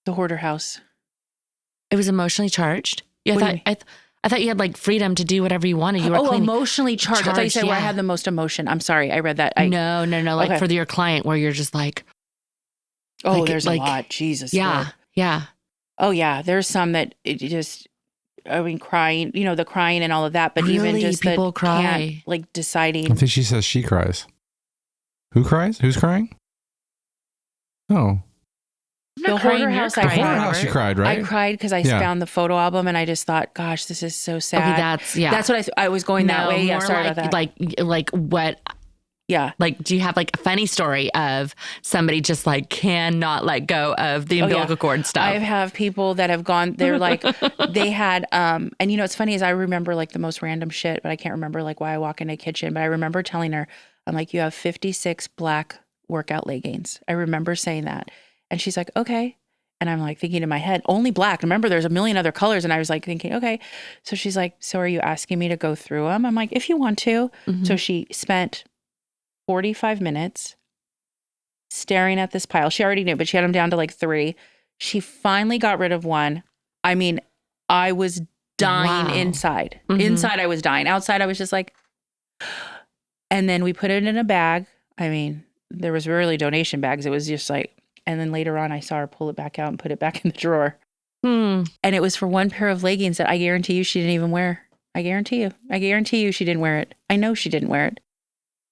The hoarder house. It was emotionally charged? Yeah, I thought you had like freedom to do whatever you wanted. You were cleaning. Emotionally charged. I thought you said where I had the most emotion. I'm sorry. I read that. No. Like for your client where you're just like. Oh, there's a lot. Jesus. Yeah. Lord. Yeah. Oh, yeah. There's some that it just, I mean, crying, the crying and all of that. But really? even just people cry. Like deciding. I think she says she cries. Who cries? Who's crying? Oh. The hoarder house, The hoarder house, you cried, right? I cried because I found the photo album and I just thought, gosh, this is so sad. Okay, that's what I was going that way. Yeah, sorry about that. Like what? Yeah. Like, do you have like a funny story of somebody just like cannot let go of the umbilical cord stuff? I have people that have gone, they're like, they had, and what's funny is I remember like the most random shit, but I can't remember like why I walk in a kitchen, but I remember telling her, I'm like, you have 56 black workout leggings. I remember saying that. And she's like, okay. And I'm like thinking in my head, only black. Remember, there's a million other colors. And I was like thinking, okay. So she's like, so are you asking me to go through them? I'm like, if you want to. Mm-hmm. So she spent 45 minutes staring at this pile. She already knew, but she had them down to like 3. She finally got rid of one. I mean, I was dying inside. Mm-hmm. Inside, I was dying. Outside, I was just like, and then we put it in a bag. I mean, there was really donation bags. It was just like, and then later on, I saw her pull it back out and put it back in the drawer. And it was for one pair of leggings that I guarantee you she didn't even wear. I guarantee you she didn't wear it. I know she didn't wear it.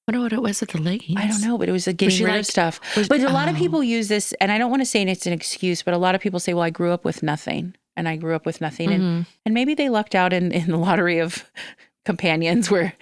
I wonder what it was with the leggings. I don't know, but it was getting rid of stuff. But a lot of people use this, and I don't want to say it's an excuse, but a lot of people say, well, I grew up with nothing. And I grew up with nothing. Mm-hmm. And maybe they lucked out in the lottery of companions where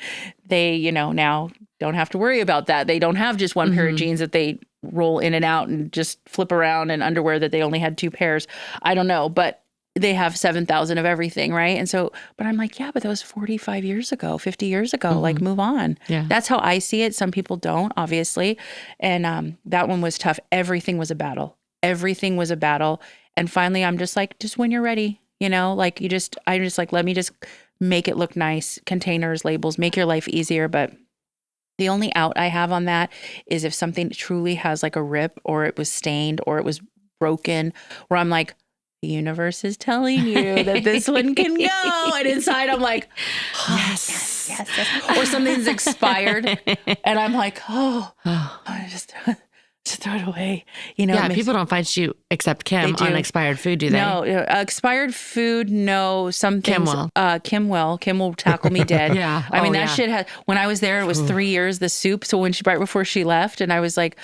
they, now don't have to worry about that. They don't have just one pair of jeans that they roll in and out and just flip around, and underwear that they only had 2 pairs. I don't know, but they have 7,000 of everything, right? And so, but I'm like, yeah, but that was 45 years ago, 50 years ago. Like, move on. Yeah. That's how I see it. Some people don't, obviously. And that one was tough. Everything was a battle. Everything was a battle. And finally, I'm just like, just when you're ready, like I just like, let me just make it look nice. Containers, labels, make your life easier. But the only out I have on that is if something truly has like a rip, or it was stained, or it was broken, where I'm like, the universe is telling you that this one can go. And inside I'm like, oh, yes. Or something's expired. And I'm like, I just throw it away. People don't fight you except Kim on expired food, do they? No, expired food, no. Some things. Kim will. Kim will tackle me dead. Yeah. I mean, that shit had, when I was there, it was 3 years, the soup. So right before she left, and I was like,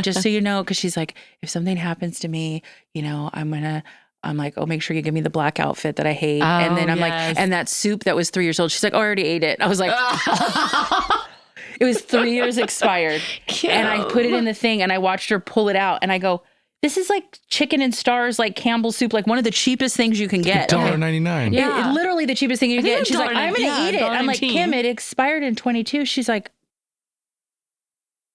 just so you know, because she's like, if something happens to me, I'm like, oh, make sure you give me the black outfit that I hate. And then I'm like, and that soup that was 3 years old, she's like, oh, I already ate it. I was like, it was 3 years expired. And I put it in the thing, and I watched her pull it out, and I go, this is like chicken and stars, like Campbell's soup, like one of the cheapest things you can get. $1.99. Yeah, literally the cheapest thing you can get. And she's like, I'm going to eat it. I'm like, Kim, it expired in 22. She's like,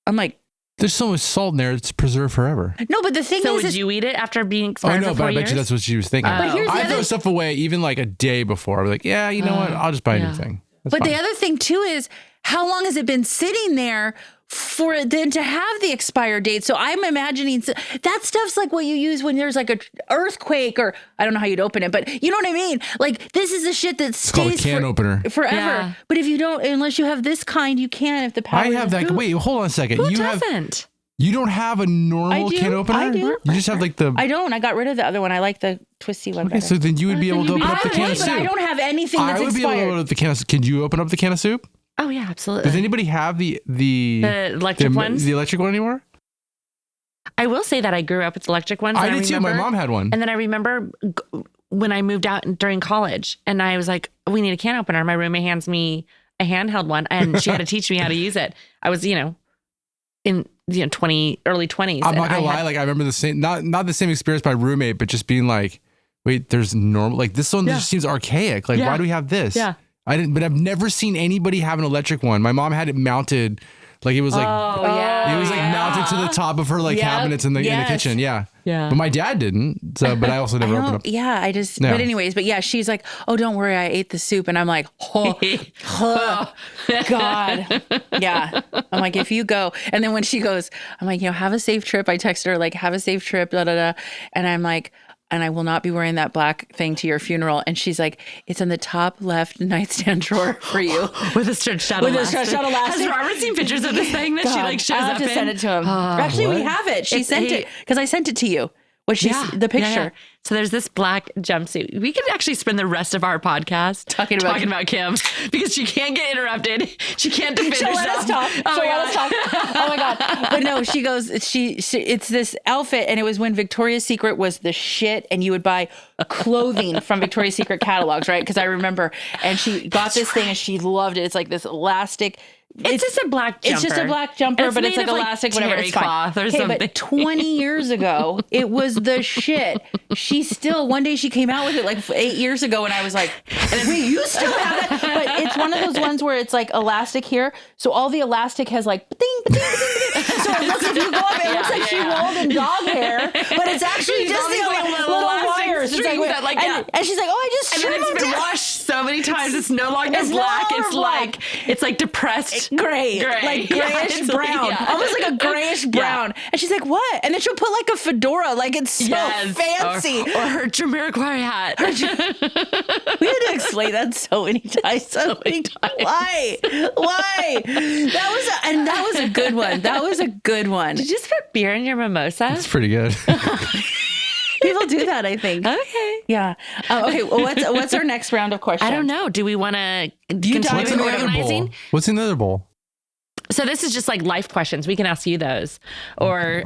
I'm like, there's so much salt in there, it's preserved forever. No, but the thing is, would you eat it after being expired for 4 years? But I bet you that's what she was thinking. But here's I throw stuff away even like a day before. I'm like, yeah, you know what? I'll just buy a new thing. That's fine. The other thing too is, how long has it been sitting there for it then to have the expired date? So I'm imagining that stuff's like what you use when there's like an earthquake, or I don't know how you'd open it, but you know what I mean? Like, this is the shit that stays it's called a can opener. Forever. Yeah. But if you don't, unless you have this kind, you can if the power. I have that. Wait, hold on a second. Who doesn't? You don't have a normal can opener? I do. You just have like the... I don't. I got rid of the other one. I like the twisty one better. So then you would be able to open up the can of soup. But I don't have anything that's expired. I would be able to open up the can of soup. Can you open up the can of soup? Oh, yeah, absolutely. Does anybody have the electric ones? The electric one anymore? I will say that I grew up with electric ones. I did too. My mom had one. And then I remember when I moved out during college, and I was like, we need a can opener. My roommate hands me a handheld one, and she had to teach me how to use it. I was, in early 20s. I'm not gonna lie, like I remember the same, not the same experience by my roommate, but just being like, wait, there's normal, like this one just seems archaic. Like, why do we have this? Yeah. But I've never seen anybody have an electric one. My mom had it mounted, like it was like, it was like mounted to the top of her like cabinets in the kitchen. Yeah. Yeah. But my dad didn't. So, but I also never opened up. Yeah, but anyways, but yeah, she's like, oh, don't worry, I ate the soup. And I'm like, oh, God. Yeah. I'm like, if you go. And then when she goes, I'm like, have a safe trip. I text her like, have a safe trip, da, da, da. And I'm like, and I will not be wearing that black thing to your funeral. And she's like, it's in the top left nightstand drawer for you. With a stretched out elastic. Has Robert seen pictures of this thing that she like shows I'll up have to send it to him. Actually, we have it. She sent it because I sent it to you. The picture. Yeah. So there's this black jumpsuit. We could actually spend the rest of our podcast talking about Kim because she can't get interrupted. She can't defend herself. Let us talk. Let us talk. Oh my God. But no, she goes, it's this outfit. And it was when Victoria's Secret was the shit. And you would buy clothing from Victoria's Secret catalogs, right? Because I remember. And she got this thing and she loved it. It's like this elastic. It's just a black jumper. It's just a black jumper, but it's like elastic, whatever. It's fine. Cloth or something. But 20 years ago, it was the shit. She still, one day she came out with it like 8 years ago, and I was like, wait, you still have that? But it's one of those ones where it's like elastic here. So all the elastic has like, ding, ding, ding, ding. So it looks, if you go up, it looks like she rolled in dog hair, but it's actually just the little wires. It's like, and she's like, oh, I just and then it's been washed so many times. It's no longer black. It's like depressed. Gray, like grayish brown, almost like a grayish brown. And she's like, "What?" And then she'll put like a fedora, like it's so fancy, or her Jamiroquai hat. We had to explain that so many times. Why? That was a good one. That was a good one. Did you just put beer in your mimosa? It's pretty good. People do that, I think. Okay. Yeah. Okay. Well, what's our next round of questions? I don't know. Do we want to continue organizing? What's in the other bowl? So this is just like life questions. We can ask you those. Or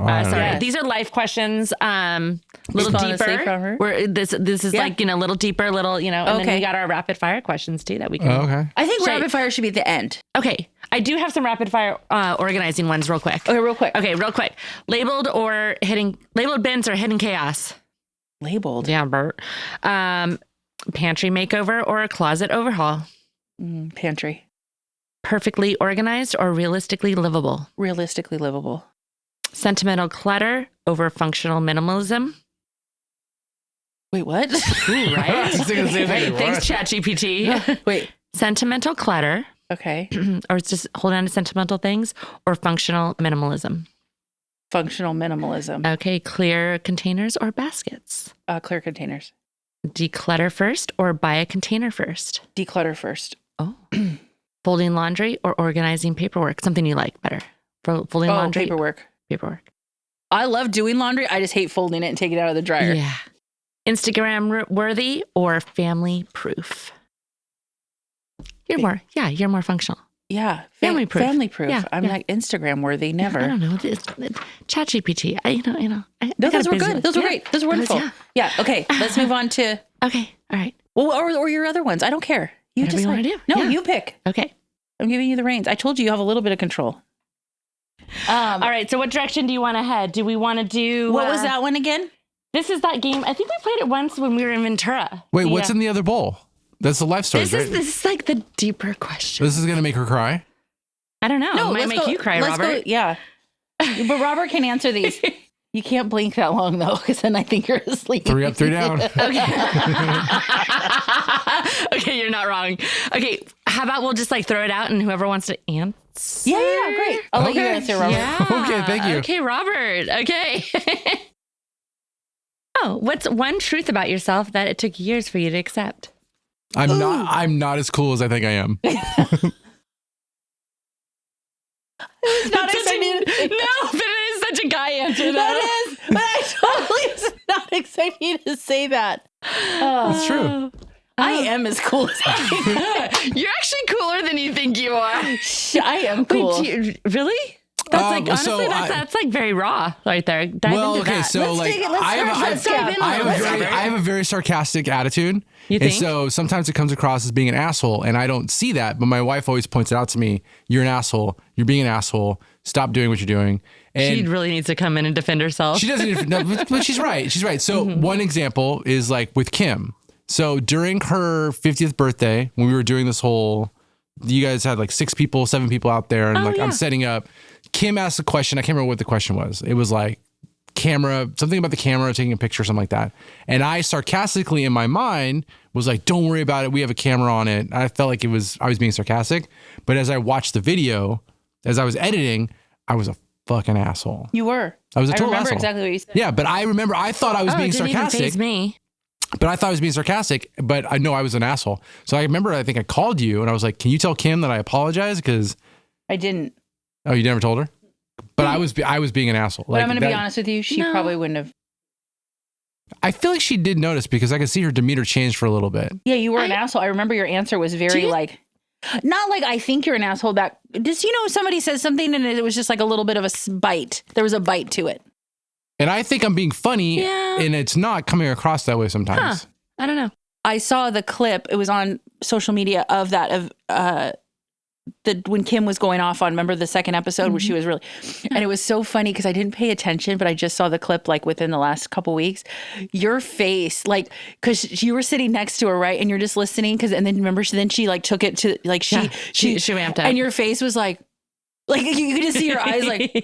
these are life questions. Little deeper. Where this is like little deeper, little and then we got our rapid fire questions too that we can. Okay. I think rapid fire should be at the end. Okay. I do have some rapid fire organizing ones real quick. Okay, real quick. Labeled bins or hidden chaos? Labeled. Yeah, Bert. Pantry makeover or a closet overhaul? Pantry. Perfectly organized or realistically livable? Realistically livable. Sentimental clutter over functional minimalism? Wait, what? Ooh, right? Thanks, ChatGPT. Wait. Sentimental clutter. Okay. Or it's just hold on to sentimental things or functional minimalism? Functional minimalism. Okay. Clear containers or baskets? Clear containers. Declutter first or buy a container first? Declutter first. Oh. Folding laundry or organizing paperwork? Something you like better. Folding laundry. Paperwork. I love doing laundry. I just hate folding it and taking it out of the dryer. Yeah. Instagram worthy or family proof? You're more functional. Yeah. Family proof. Family proof. Yeah, I'm like Instagram worthy. Never. I don't know. ChatGPT. No, those were good. Those were great. Those were wonderful. Yeah. Okay. Let's move on to. Okay. All right. Well, or your other ones. I don't care. You Whatever just want to do. No, you pick. Okay. I'm giving you the reins. I told you have a little bit of control. All right. So what direction do you want to head? Do we want to do... What was that one again? This is that game. I think we played it once when we were in Ventura. Wait, what's in the other bowl? That's the life story, right? This is like the deeper question. This is going to make her cry? I don't know. No, it might make you cry, Robert. Yeah. But Robert can answer these. You can't blink that long, though, because then I think you're asleep. 3 up, 3 down. Okay, you're not wrong. Okay, how about we'll just like throw it out and whoever wants to answer? Yeah, great. I'll let you answer, Robert. Yeah. Okay, thank you. Okay, Robert. Okay. What's one truth about yourself that it took years for you to accept? I'm not as cool as I think I am. Not expecting. No, but it is such a guy answer. Though. That is. But I totally was not expecting you to say that. That's true. I am as cool as I am. You're actually cooler than you think you are. I am cool. Wait, really? That's like honestly, that's like very raw right there. Dive into that. So I have a very sarcastic attitude. You think? And so sometimes it comes across as being an asshole, and I don't see that. But my wife always points it out to me. You're an asshole. You're being an asshole. stop doing what you're doing. And She really needs to come in and defend herself. she doesn't, no, but she's right. She's right. So one example is like with Kim. So during her 50th birthday, when we were doing this whole, you guys had like 7 people out there, and I'm setting up. Kim asked a question. I can't remember what the question was. It was like something about the camera, taking a picture, something like that. And I sarcastically in my mind was like, don't worry about it. We have a camera on it. I felt like I was being sarcastic. But as I watched the video, as I was editing, I was a fucking asshole. You were. I was a total remember asshole. exactly what you said. Yeah, but I remember I thought I was being it didn't sarcastic. even faze me. But I thought I was being sarcastic, but I know I was an asshole. So I remember, I think I called you and I was like, can you tell Kim that I apologize? Because I didn't. Oh, you never told her? But I was being an asshole. But I'm going to be honest with you. She probably wouldn't have. I feel like she did notice because I could see her demeanor change for a little bit. Yeah, you were an asshole. I remember your answer was very like, not like I think you're an asshole. That just, somebody says something and it was just like a little bit of a bite. There was a bite to it. And I think I'm being funny and it's not coming across that way sometimes. I don't know. I saw the clip. It was on social media of that, when Kim was going off on, remember the second episode where she was really, and it was so funny because I didn't pay attention, but I just saw the clip like within the last couple weeks. Your face, like, because you were sitting next to her, right? And you're just listening and then remember, then she like took it to like, she ramped up. And your face was like you could just see your eyes like, and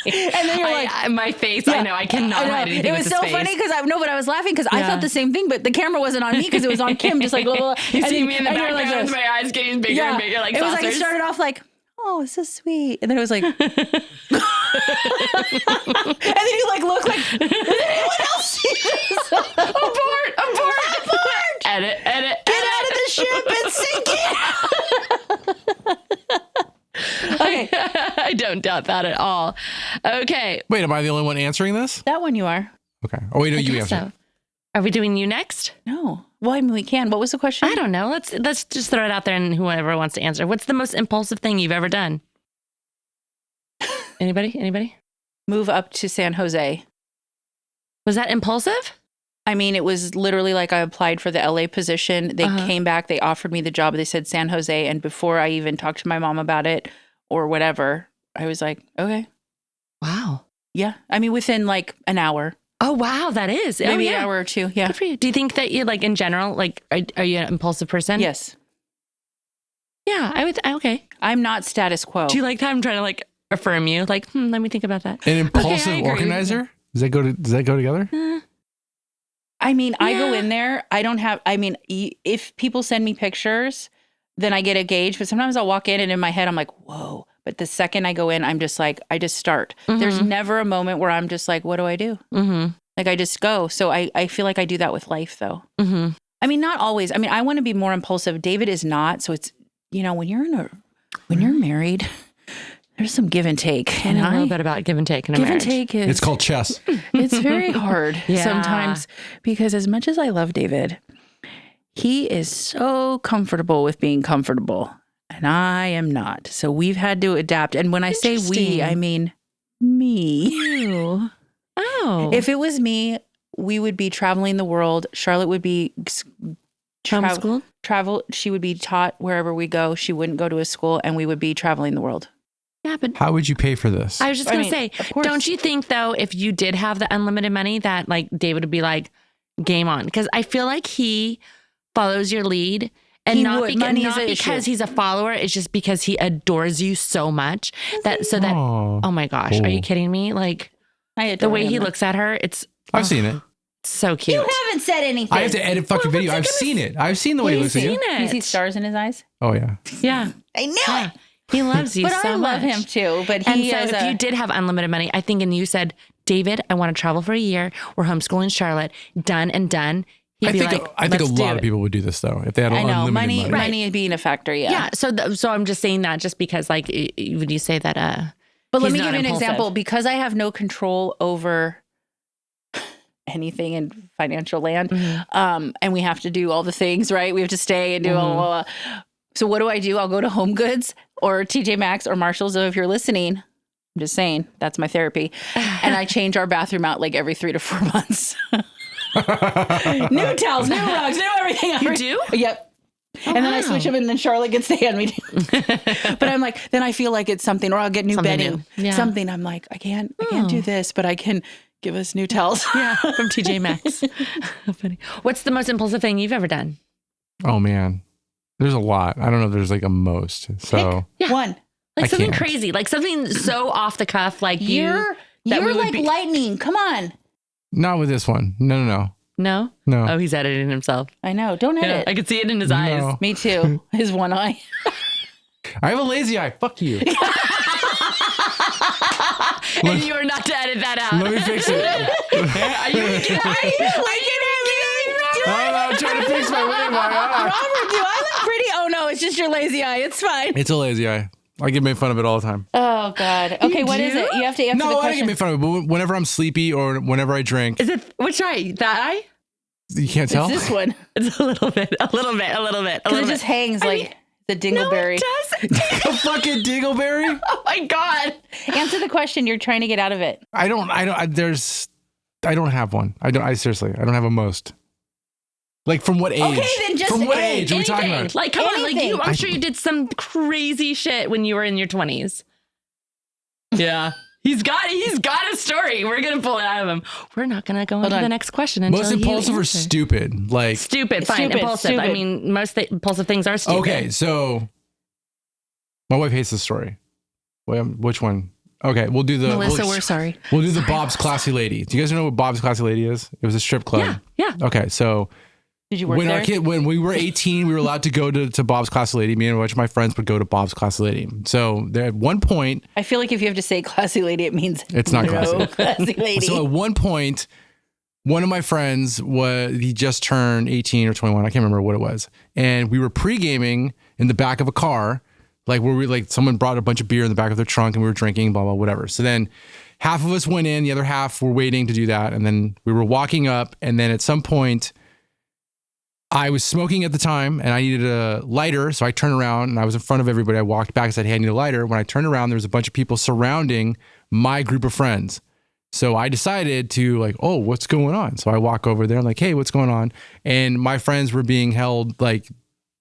then you're like, my face, I know, I cannot hide anything. It was so funny because but I was laughing because I thought the same thing, but the camera wasn't on me because it was on Kim, just like blah, blah, blah. You see me in the background background with my eyes getting bigger and bigger, like it was saucers. like it started off like, oh, it's so sweet, and then it was like, and then you like look like, did anyone else see this? Abort! Edit. Get out of the ship and sink it. Okay. I don't doubt that at all. Okay. Wait, am I the only one answering this? That one you are. Okay. Oh, wait, no, you answer. So. Are we doing you next? No. Well, I mean, we can. What was the question? I don't know. Let's just throw it out there and whoever wants to answer. What's the most impulsive thing you've ever done? Anybody? Move up to San Jose. Was that impulsive? I mean, it was literally like I applied for the LA position. They came back, they offered me the job. They said San Jose. And before I even talked to my mom about it or whatever, I was like, okay. Wow. Yeah. I mean, within like an hour. Oh, wow. That is. Maybe an hour or two. Yeah. Good for you. Do you think that you like in general, like, are you an impulsive person? Yes. Yeah, I would. Okay. I'm not status quo. Do you like that I'm trying to like affirm you? Like, let me think about that. An impulsive organizer? Does that go together? I mean, I go in there. If people send me pictures, then I get a gauge. But sometimes I'll walk in and in my head, I'm like, whoa. But the second I go in, I'm just like, I just start. Mm-hmm. There's never a moment where I'm just like, what do I do? Mm-hmm. Like I just go. So I feel like I do that with life though. Mm-hmm. I mean, not always. I mean, I want to be more impulsive. David is not. So it's, when you're married, there's some give and take. And I know a little bit about give and take in a marriage. Give and take is... It's called chess. It's very hard sometimes because as much as I love David, he is so comfortable with being comfortable and I am not. So we've had to adapt. And when I say we, I mean me. Ew. Oh. If it was me, we would be traveling the world. Charlotte would be homeschooled. She would be taught wherever we go. She wouldn't go to a school and we would be traveling the world. Yeah, but how would you pay for this? I was just going to say, don't you think though, if you did have the unlimited money that like David would be like game on? Because I feel like he follows your lead and not because he's a follower. It's just because he adores you so much oh my gosh, are you kidding me? Like the way he looks at her, I've seen it. So cute. You haven't said anything. I have to edit fucking video. I've seen it. I've seen the way he looks at you. You see stars in his eyes? Oh yeah. Yeah. I knew it. He loves you so much. But I love him too. But if you did have unlimited money, I think, and you said, David, I want to travel for a year. We're homeschooling Charlotte. Done and done. I think a lot of people would do this though if they had unlimited money. Money being a factor. Yeah. So I'm just saying that just because like would you say that? But let me give you an example because I have no control over anything in financial land, and we have to do all the things right. We have to stay and do all. So what do? I'll go to Home Goods or TJ Maxx or Marshalls. So if you're listening, I'm just saying that's my therapy. And I change our bathroom out like every 3 to 4 months. New towels, new rugs, new everything. You do? Yep. And then I switch them, and then Charlotte gets the hand-me-down. But I'm like, then I feel like it's something, or I'll get new Something bedding. new. Yeah. Something I'm like, I can't do this, but I can give us new towels. Yeah, from TJ Maxx. Funny. What's the most impulsive thing you've ever done? Oh man, there's a lot. I don't know if there's like a most. So Yeah. One. Like I something can't. crazy, like something so off the cuff, like You're that we would like be- lightning. Come on. not with this one. No. No? Oh, he's editing himself. I know. Don't edit. I could see it in his eyes. No. Me too. His one eye. I have a lazy eye. Fuck you. And you are not to edit that out. Let me fix it. Are you I'm trying to fix my way. My eye. Robert, do I look pretty? Oh no, it's just your lazy eye. It's fine. It's a lazy eye. I get made fun of it all the time. Oh God. Okay, what is do? it? You have to answer the No, I don't question. get made fun of it. But whenever I'm sleepy or whenever I drink, Is it which eye? That eye? you can't tell. It's this one. It's a little bit. Because it just hangs like the dingleberry. No, it does. A fucking dingleberry. Oh my God. Answer the question. You're trying to get out of it. I don't have one. I seriously, I don't have a most. Like from what age? Okay, then just from what anything. age are we talking about? Like, come on, like Anything. I'm sure you did some crazy shit when you were in your 20s. Yeah. He's got a story. We're gonna pull it out of him. We're not gonna go on to the next question until Most impulsive you or answer. stupid? Like Stupid, fine. Stupid, Impulsive. I stupid. mean, most impulsive things are stupid. okay, so my wife hates this story. Wait, which one? Okay, we'll do the Melissa, we're sorry. We'll do the Bob's Classy Lady. Do you guys know what Bob's Classy Lady is? It was a strip club. Yeah. Okay, so Did you work there? when we were 18, we were allowed to go to Bob's Classy Lady. Me and a bunch of my friends would go to Bob's Classy Lady. So there at one point, I feel like if you have to say classy lady, it means it's not classy. no classy lady. So at one point, one of my friends he just turned 18 or 21. I can't remember what it was. And we were pre-gaming in the back of a car, like where someone brought a bunch of beer in the back of their trunk and we were drinking, blah, blah, whatever. So then half of us went in, the other half were waiting to do that. And then we were walking up. And then at some point, I was smoking at the time and I needed a lighter. So I turned around and I was in front of everybody. I walked back and said, hey, I need a lighter. When I turned around, there was a bunch of people surrounding my group of friends. So I decided to like, oh, what's going on? So I walk over there and like, hey, what's going on? And my friends were being held like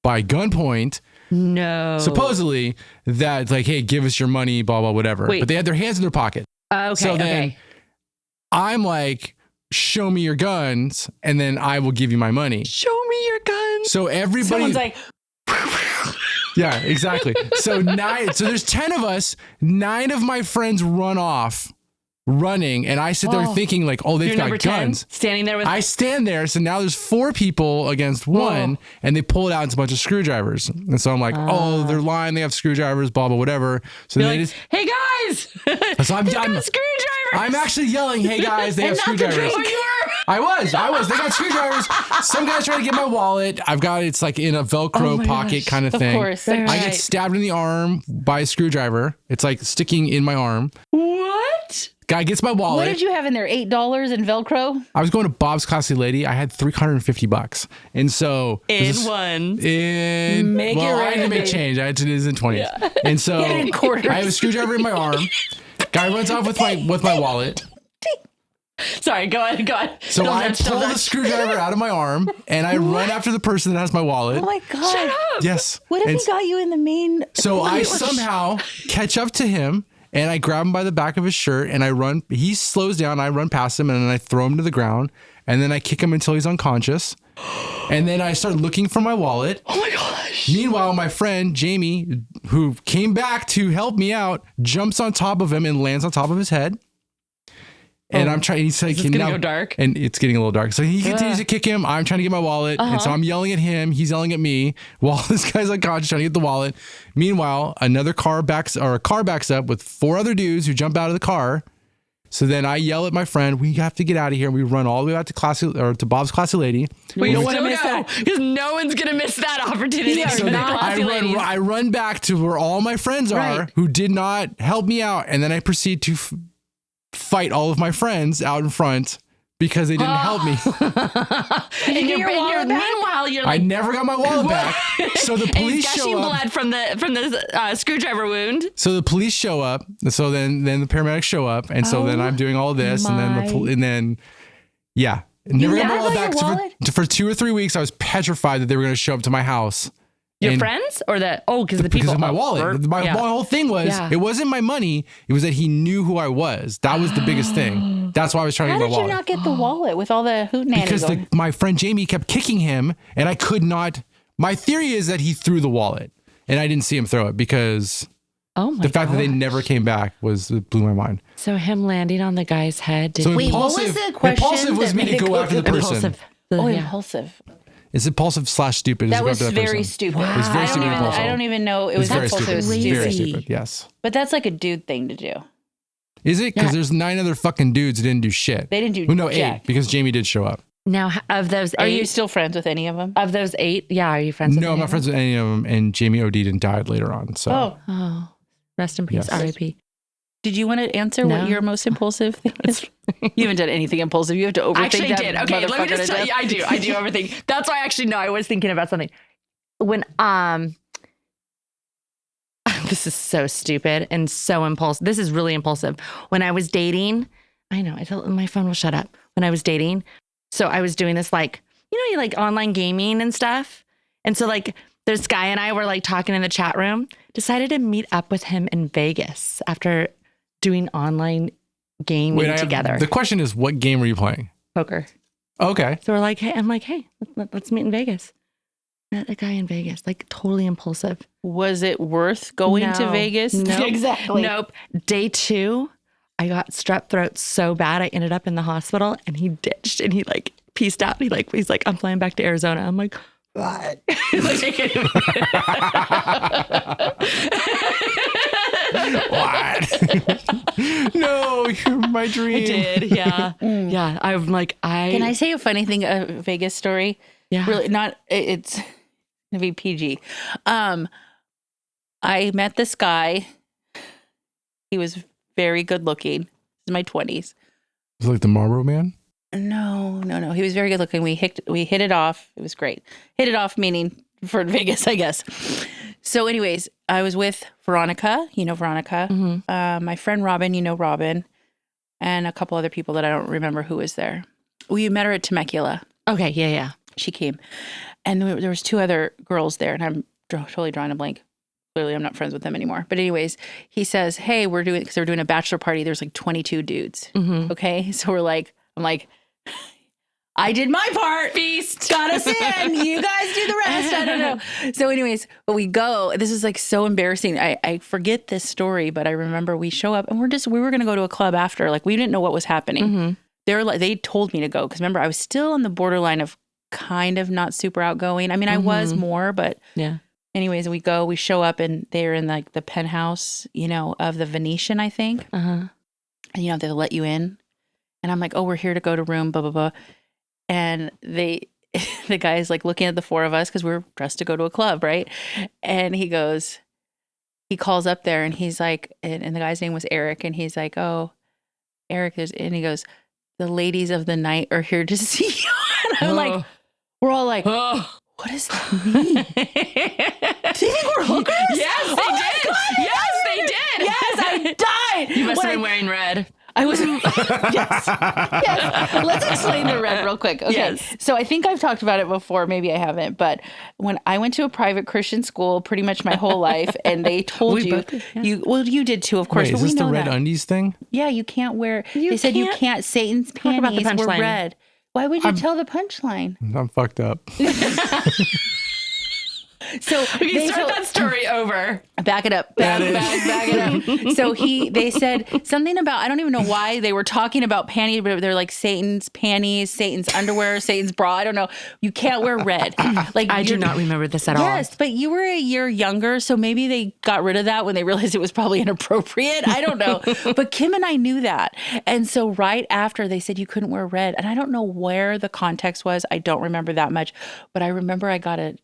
by gunpoint, No. supposedly that like, hey, give us your money, blah, blah, whatever. Wait. But they had their hands in their pocket. Okay. So then okay. I'm like, show me your guns and then I will give you my money. Show me your guns. So everybody, Someone's like, yeah, exactly. So there's 10 of us, 9 of my friends run off running. And I sit there thinking like, oh, they've You're got number 10, guns. standing there with. I stand there. So now there's 4 people against 1 and they pull it out. It's a bunch of screwdrivers. And so I'm like, oh, they're lying. They have screwdrivers, blah, blah, whatever. So You're then like, hey guys. so I'm screwdrivers. I'm actually yelling, hey guys, they have screwdrivers. Oh, you were. I was. They got screwdrivers. Some guy's trying to get my wallet. It's like in a Velcro pocket kind of thing. of course. Right. I get stabbed in the arm by a screwdriver. It's like sticking in my arm. What? Guy gets my wallet. What did you have in there? $8 in Velcro? I was going to Bob's Classy Lady. I had $350. And so In one. Make it I had to rain, make baby. change. I had to do this in 20s. Yeah. And so Get it in quarters. I have a screwdriver in my arm. Guy runs off with my wallet. Sorry, go ahead. So I pull the screwdriver out of my arm and I run after the person that has my wallet. Oh my God. Shut up. Yes. What if And he got you in the main? So I somehow catch up to him and I grab him by the back of his shirt and I run. He slows down. I run past him and then I throw him to the ground and then I kick him until he's unconscious. And then I start looking for my wallet. Oh my gosh. Meanwhile, my friend Jamie, who came back to help me out, jumps on top of him and lands on top of his head. And I'm trying. He's like, It's gonna go dark. and it's getting a little dark. So he continues to kick him. I'm trying to get my wallet, and so I'm yelling at him. He's yelling at me while this guy's unconscious trying to get the wallet. Meanwhile, a car backs up with 4 other dudes who jump out of the car. So then I yell at my friend, "We have to get out of here." We run all the way out to Bob's Classy Lady. We don't want wanna to miss that that. because no one's gonna miss that opportunity. Yeah, for So the then classy ladies. I run back to where all my friends are Right. who did not help me out, and then I proceed to fight all of my friends out in front because they didn't help me. Did you get your wallet back? Meanwhile, you're I like never got my wallet back. So the and police he's show gushing up. blood from the screwdriver wound. So the police show up. So then the paramedics show up, and so then I'm doing all this, and then yeah, never got my never wallet got back. your So wallet? for 2 or 3 weeks, I was petrified that they were going to show up to my house Your And friends or because the people. Because of my wallet. My whole thing was, it wasn't my money. It was that he knew who I was. That was the biggest thing. That's why I was trying to How get did my you wallet. not get the wallet with all the hootenanny Because going? my friend Jamie kept kicking him and I could not. My theory is that he threw the wallet and I didn't see him throw it because the fact that they never came back it blew my mind. So him landing on the guy's head. Wait, what was the question? Impulsive was that me to made it go after the person. Impulsive. Impulsive. It's impulsive/stupid. That Is to go was after that very person. stupid. It was very stupid. I don't even know. It was very impulsive. stupid. It was Crazy. Very stupid. stupid. Yes. But that's like a dude thing to do. Is it? Because there's 9 other fucking dudes who didn't do shit. They didn't do well, no, jack. 8 because Jamie did show up. Now, of those 8. Are you still friends with any of them? Of those 8, are you friends with No, I'm not friends with any of them. And Jamie OD'd and died later on. So. Oh, rest in peace. Yes. R.I.P. Did you want to answer No. what your most impulsive thing is? You haven't done anything impulsive. You have to overthink Actually that did. Okay, let me motherfucker just to tell death. you. I do overthink. That's why I was thinking about something. When this is so stupid and so impulsive. This is really impulsive. When I was dating, I know, my phone will shut up. When I was dating, so I was doing this you like online gaming and stuff. And so this guy and I were talking in the chat room, decided to meet up with him in Vegas after doing online gaming together. The question is, what game were you playing? Poker. Okay. So we're hey, let's meet in Vegas. Met a guy in Vegas, totally impulsive. Was it worth going to Vegas? No, Exactly. Nope. Day 2, I got strep throat so bad I ended up in the hospital, and he ditched and he peaced out. He's like, I'm flying back to Arizona. I'm like, what? What? No, you're my dream. I did, yeah. Yeah. I'm Can I say a funny thing, a Vegas story? Yeah. Really, it's going to be PG. I met this guy. He was very good looking. In my 20s. Is it like the Marlboro Man? No. He was very good looking. We hit it off. It was great. Hit it off meaning for Vegas, I guess. So anyways, I was with Veronica. You know Veronica. Mm-hmm. My friend Robin, you know Robin. And a couple other people that I don't remember who was there. We met her at Temecula. Okay, yeah. She came. And there was 2 other girls there. And I'm totally drawing a blank. Clearly, I'm not friends with them anymore. But anyways, he says, hey, because they were doing a bachelor party. There's 22 dudes. Mm-hmm. Okay. So I'm like, I did my part. Feast. Got us in. You guys do the rest. I don't know. So anyways, but we go. This is so embarrassing. I forget this story, but I remember we show up and we were going to go to a club after. We didn't know what was happening. Mm-hmm. They told me to go. Because remember, I was still on the borderline of kind of not super outgoing. I mean, I was more, but yeah. Anyways, we show up and they're in the penthouse, of the Venetian, I think. Uh-huh. And, they'll let you in. And I'm like, oh, we're here to go to room, blah, blah, blah. And the guy's looking at the 4 of us because we're dressed to go to a club, right? And he calls up there and he's like, and the guy's name was Eric. And he's like, oh, Eric, and he goes, the ladies of the night are here to see you. And I'm like, we're all like, what does that mean? Do you think we're hookers? Yes, they did. God, yes, they did. Yes, I died. You must have been wearing red. I was, yes. Let's explain the red real quick. Okay. Yes. So I think I've talked about it before. Maybe I haven't. But when I went to a private Christian school pretty much my whole life, and they told you did too, of course. Wait, but is we this know the red that. undies thing? Yeah, you can't wear. They said you can't. Satan's Talk about the panties were punchline. red. Why would you tell the punchline? I'm fucked up. So We can start that story over. Back it up. Back it up. So they said something about, I don't even know why they were talking about panties, but they're like Satan's panties, Satan's underwear, Satan's bra. I don't know. You can't wear red. I do not remember this at all. Yes, but you were a year younger, so maybe they got rid of that when they realized it was probably inappropriate. I don't know. But Kim and I knew that. And so right after they said you couldn't wear red, and I don't know where the context was. I don't remember that much, but I remember I got a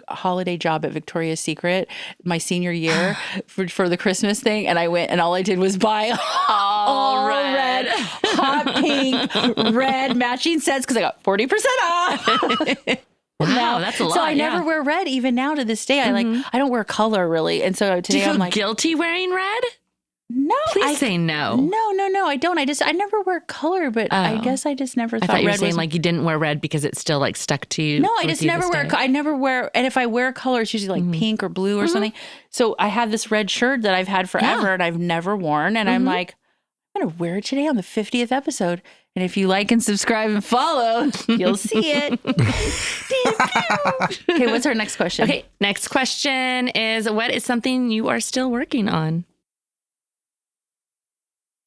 holiday job at Victoria's Secret my senior year for the Christmas thing, and I went and all I did was buy all red, hot pink, red matching sets because I got 40% off. Wow, that's a lot. So I never wear red even now to this day. I don't wear color really, and so Do today you feel I'm like guilty wearing red? No, Please say no. No, I don't. I never wear color, but I guess I just never I thought thought you were red saying was. like you didn't wear red because it still like stuck to you. No, I with just you never this wear. day. I never wear, and if I wear color, it's usually like pink or blue or something. So I have this red shirt that I've had forever, and I've never worn, and I'm like, I'm gonna wear it today on the 50th episode. And if you like and subscribe and follow, you'll see it. Okay, what's our next question? Okay, next question is, what is something you are still working on?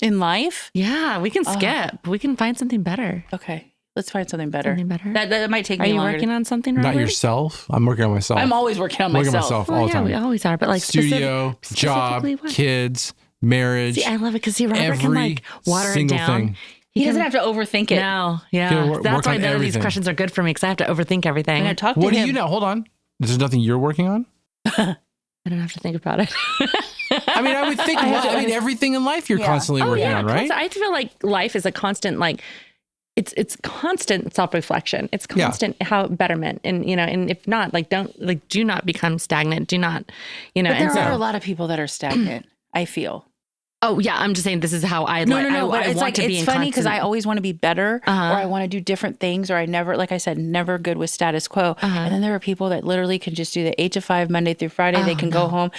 In life? Yeah, we can skip. We can find something better. Okay, let's find something better. Something better? That might take Are me you longer. working on something, Robert? Not yourself. I'm working on myself. I'm always working on working on myself. myself all the yeah, time. we always are, but like Studio, job, specifically what? kids, marriage. See, I love it because Robert can every like water it single down. thing. He doesn't have to overthink it. No, Yeah, yeah. work That's why on none of these everything. questions are good for me because I have to overthink everything. I'm gonna talk to What him. do you know? Hold on. There's nothing you're working on? I don't have to think about it. I mean, I would think, everything in life you're constantly working on, right? I feel like life is a constant, like, it's constant self-reflection. It's constant how betterment. And, and if not, like, do not become stagnant. Do not, But there and so, are a lot of people that are stagnant, I feel. oh yeah, I'm just saying this is how I No, I but it's want like, to be it's in funny because I constant- always want to be better or I want to do different things or I never, like I said, never good with status quo. And then there are people that literally can just do the 8 to 5, Monday through Friday. They can go home,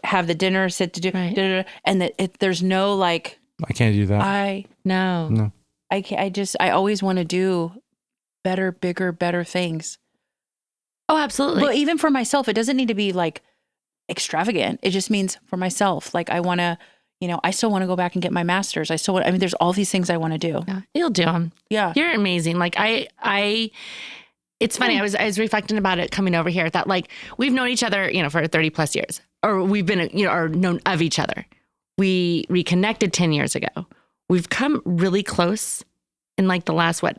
have the dinner, sit to do, and there's no like, I can't do that. No. I can't, I always want to do better, bigger, better things. Oh, absolutely. But even for myself, it doesn't need to be like extravagant. It just means for myself. Like I want to, I still want to go back and get my master's. There's all these things I want to do. Yeah, you'll do them. Yeah. You're amazing. Like it's funny. I was reflecting about it coming over here that like we've known each other, for 30 plus years, or we've been, or known of each other. We reconnected 10 years ago. We've come really close in like the last, 4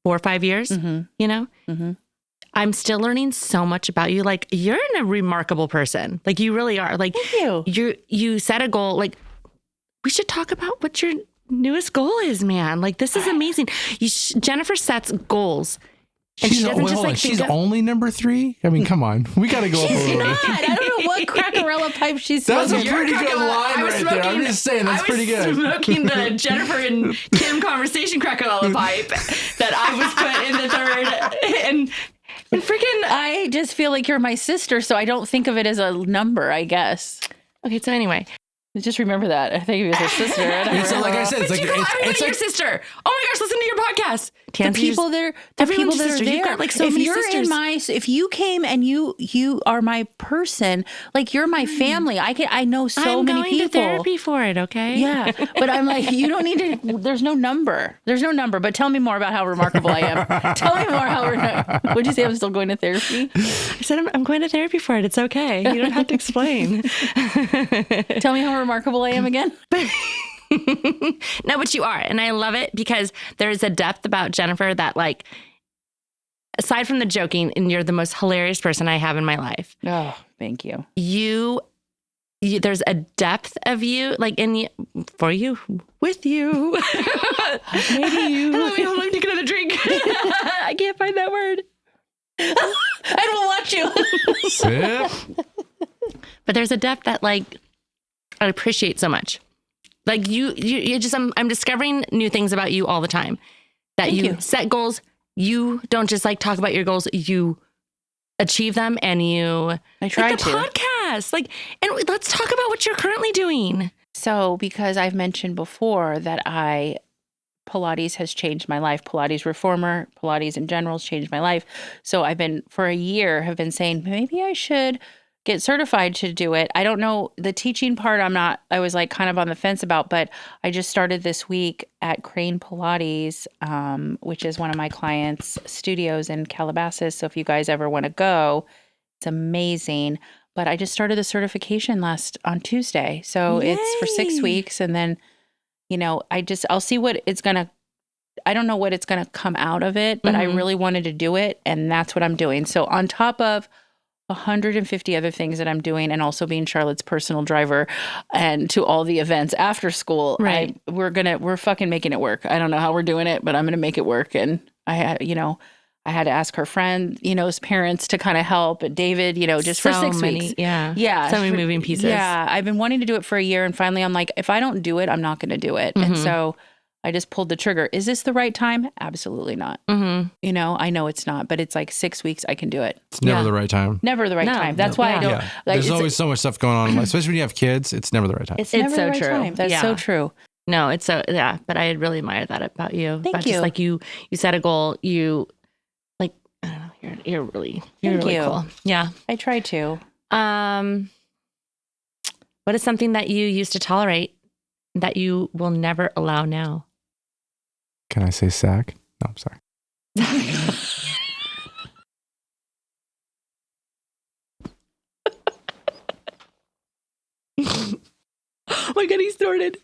or 5 years, I'm still learning so much about you. Like you're a remarkable person. Like you really are. Like Thank you. You set a goal. Like we should talk about what your newest goal is, man. Like this is amazing. Jennifer sets goals. And she doesn't just like she's only number 3? I mean, come on. We got to go up a little bit. I don't know what crackarella pipe she's That's smoking. a pretty good line right there. I'm just saying, that's pretty good. I was smoking the Jennifer and Kim conversation crackarella pipe that I was put in the 3rd. And freaking, I just feel like you're my sister, so I don't think of it as a number, I guess. okay, so anyway. Just remember that. I think of you as a sister. It's like I said, it's like Everybody's your sister. Oh my gosh, listen to your podcast. The people that are everyone's your there. sister. You've got, like, so if many you're sisters. if you came and you are my person, like you're my family. I know so I'm many going people. to therapy for it, okay? Yeah, but I'm like, you don't need to. There's no number. But tell me more about how remarkable I am. Tell me more how. What'd you say? I'm still going to therapy. I said I'm going to therapy for it. It's okay. You don't have to explain. Tell me how remarkable I am again. No, but you are. And I love it because there's a depth about Jennifer that, like, aside from the joking, and you're the most hilarious person I have in my life. Oh, thank you. You there's a depth of you, like for you, with you. Maybe you. Hold on, let me take another drink. I can't find that word. I don't want you. Sip. But there's a depth that, like, I appreciate so much. Like you just, I'm discovering new things about you all the time. That you set goals. You don't just like talk about your goals. You achieve them, and I try like the to podcast. Like, and let's talk about what you're currently doing. So, because I've mentioned before that Pilates has changed my life. Pilates reformer, Pilates in general has changed my life. So I've been, for a year, have been saying, maybe I should get certified to do it. I don't know, the teaching part I was like kind of on the fence about, but I just started this week at Crane Pilates, which is one of my clients' studios in Calabasas. So if you guys ever want to go, it's amazing. But I just started the certification on Tuesday. So it's for 6 weeks. And then, I'll see what it's going to, I don't know what it's going to come out of it, but I really wanted to do it. And that's what I'm doing. So on top of 150 other things that I'm doing, and also being Charlotte's personal driver and to all the events after school, right? We're fucking making it work. I don't know how we're doing it, but I'm going to make it work. And I I had to ask her friend, his parents to kind of help. And David, just for 6 weeks. Yeah. Yeah. So many moving pieces. Yeah. I've been wanting to do it for a year. And finally, I'm like, if I don't do it, I'm not going to do it. And so I just pulled the trigger. Is this the right time? Absolutely not. I know it's not, but it's like 6 weeks. I can do it. It's never the right time. Never the right time. That's why I don't. Yeah. There's always so much stuff going on, especially when you have kids. It's never the right time. It's never so the right true. time. That's so true. No, it's so, but I really admire that about you. Thank you. Just like you set a goal, you like, I don't know, you're really cool. Yeah. I try to. What is something that you used to tolerate that you will never allow now? Can I say sack? No, I'm sorry. Oh my God, he snorted.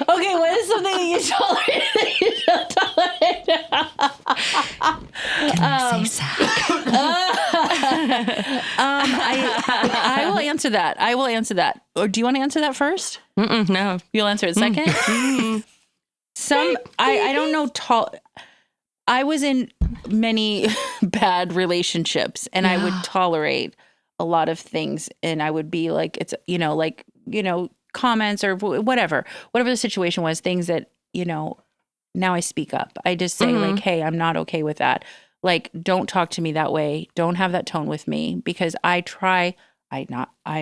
Okay, what is something that you tolerate that you don't tolerate? Can you say sack? I will answer that. Or do you want to answer that first? No. You'll answer it second? I don't know. I was in many bad relationships and I would tolerate a lot of things and I would be like, it's, comments or whatever the situation was, things that, now I speak up. I just say like, hey, I'm not okay with that. Like, don't talk to me that way. Don't have that tone with me because I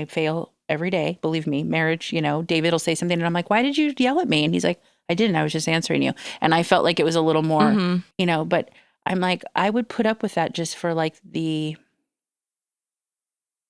fail every day. Believe me, marriage, David will say something and I'm like, why did you yell at me? And he's like, I didn't, I was just answering you. And I felt like it was a little more, but I'm like, I would put up with that just for like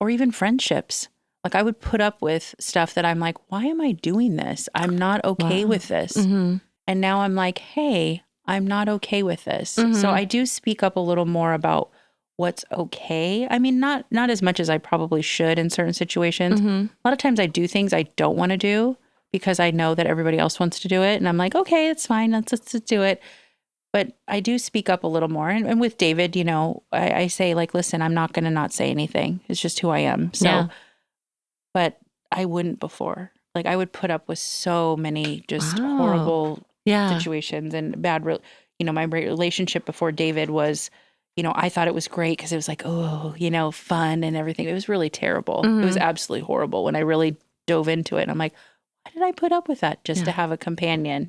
or even friendships. Like I would put up with stuff that I'm like, why am I doing this? I'm not okay with this. And now I'm like, hey, I'm not okay with this. So I do speak up a little more about what's okay. I mean, not as much as I probably should in certain situations. A lot of times I do things I don't want to do because I know that everybody else wants to do it. And I'm like, okay, that's fine. Let's do it. But I do speak up a little more. And with David, I say like, listen, I'm not going to not say anything. It's just who I am. So, but I wouldn't before. Like I would put up with so many just horrible situations and bad, my relationship before David was, I thought it was great because it was like, fun and everything. It was really terrible. It was absolutely horrible when I really dove into it. And I'm like, why did I put up with that just to have a companion,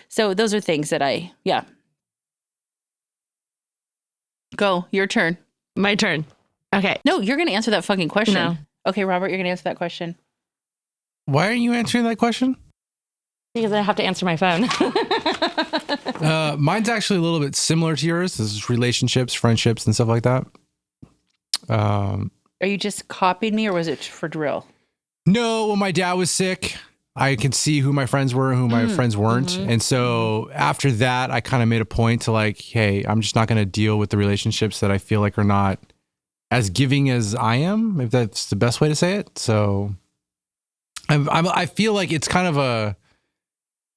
So those are things that Go, your turn. My turn. Okay. No, you're going to answer that fucking question. No. Okay, Robert, you're going to answer that question. Why aren't you answering that question? Because I have to answer my phone. Mine's actually a little bit similar to yours. This is relationships, friendships, and stuff like that. Are you just copying me or was it for drill? No, when my dad was sick, I could see who my friends were and who my friends weren't. And so after that, I kind of made a point to like, hey, I'm just not going to deal with the relationships that I feel like are not as giving as I am, if that's the best way to say it. So I feel like it's kind of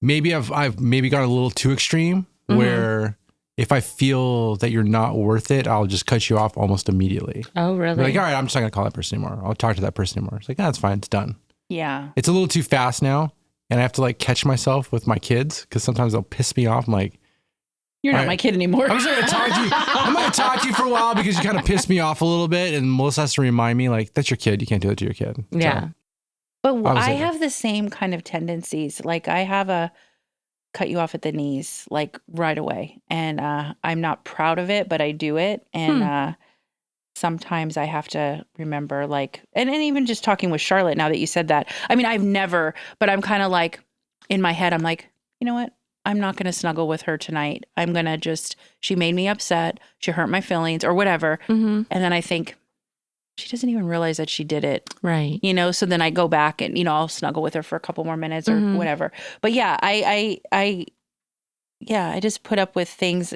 maybe I've maybe got a little too extreme where if I feel that you're not worth it, I'll just cut you off almost immediately. Oh, really? Like, all right, I'm just not going to call that person anymore. I'll talk to that person anymore. It's like, that's fine. It's done. Yeah. It's a little too fast now. And I have to like catch myself with my kids because sometimes they'll piss me off. I'm like, you're not my kid anymore. I'm just going to talk to you. I'm going to talk to you for a while because you kind of pissed me off a little bit. And Melissa has to remind me like, that's your kid. You can't do that to your kid. Yeah. So, but I have the same kind of tendencies. Like I have a cut you off at the knees like right away. And I'm not proud of it, but I do it. And sometimes I have to remember like, and even just talking with Charlotte now that you said that, I mean, I've never, but I'm kind of like in my head, I'm like, you know what? I'm not going to snuggle with her tonight. I'm going to she made me upset. She hurt my feelings or whatever. And then I think she doesn't even realize that she did it. Right. So then I go back and, I'll snuggle with her for a couple more minutes or whatever. But yeah, I just put up with things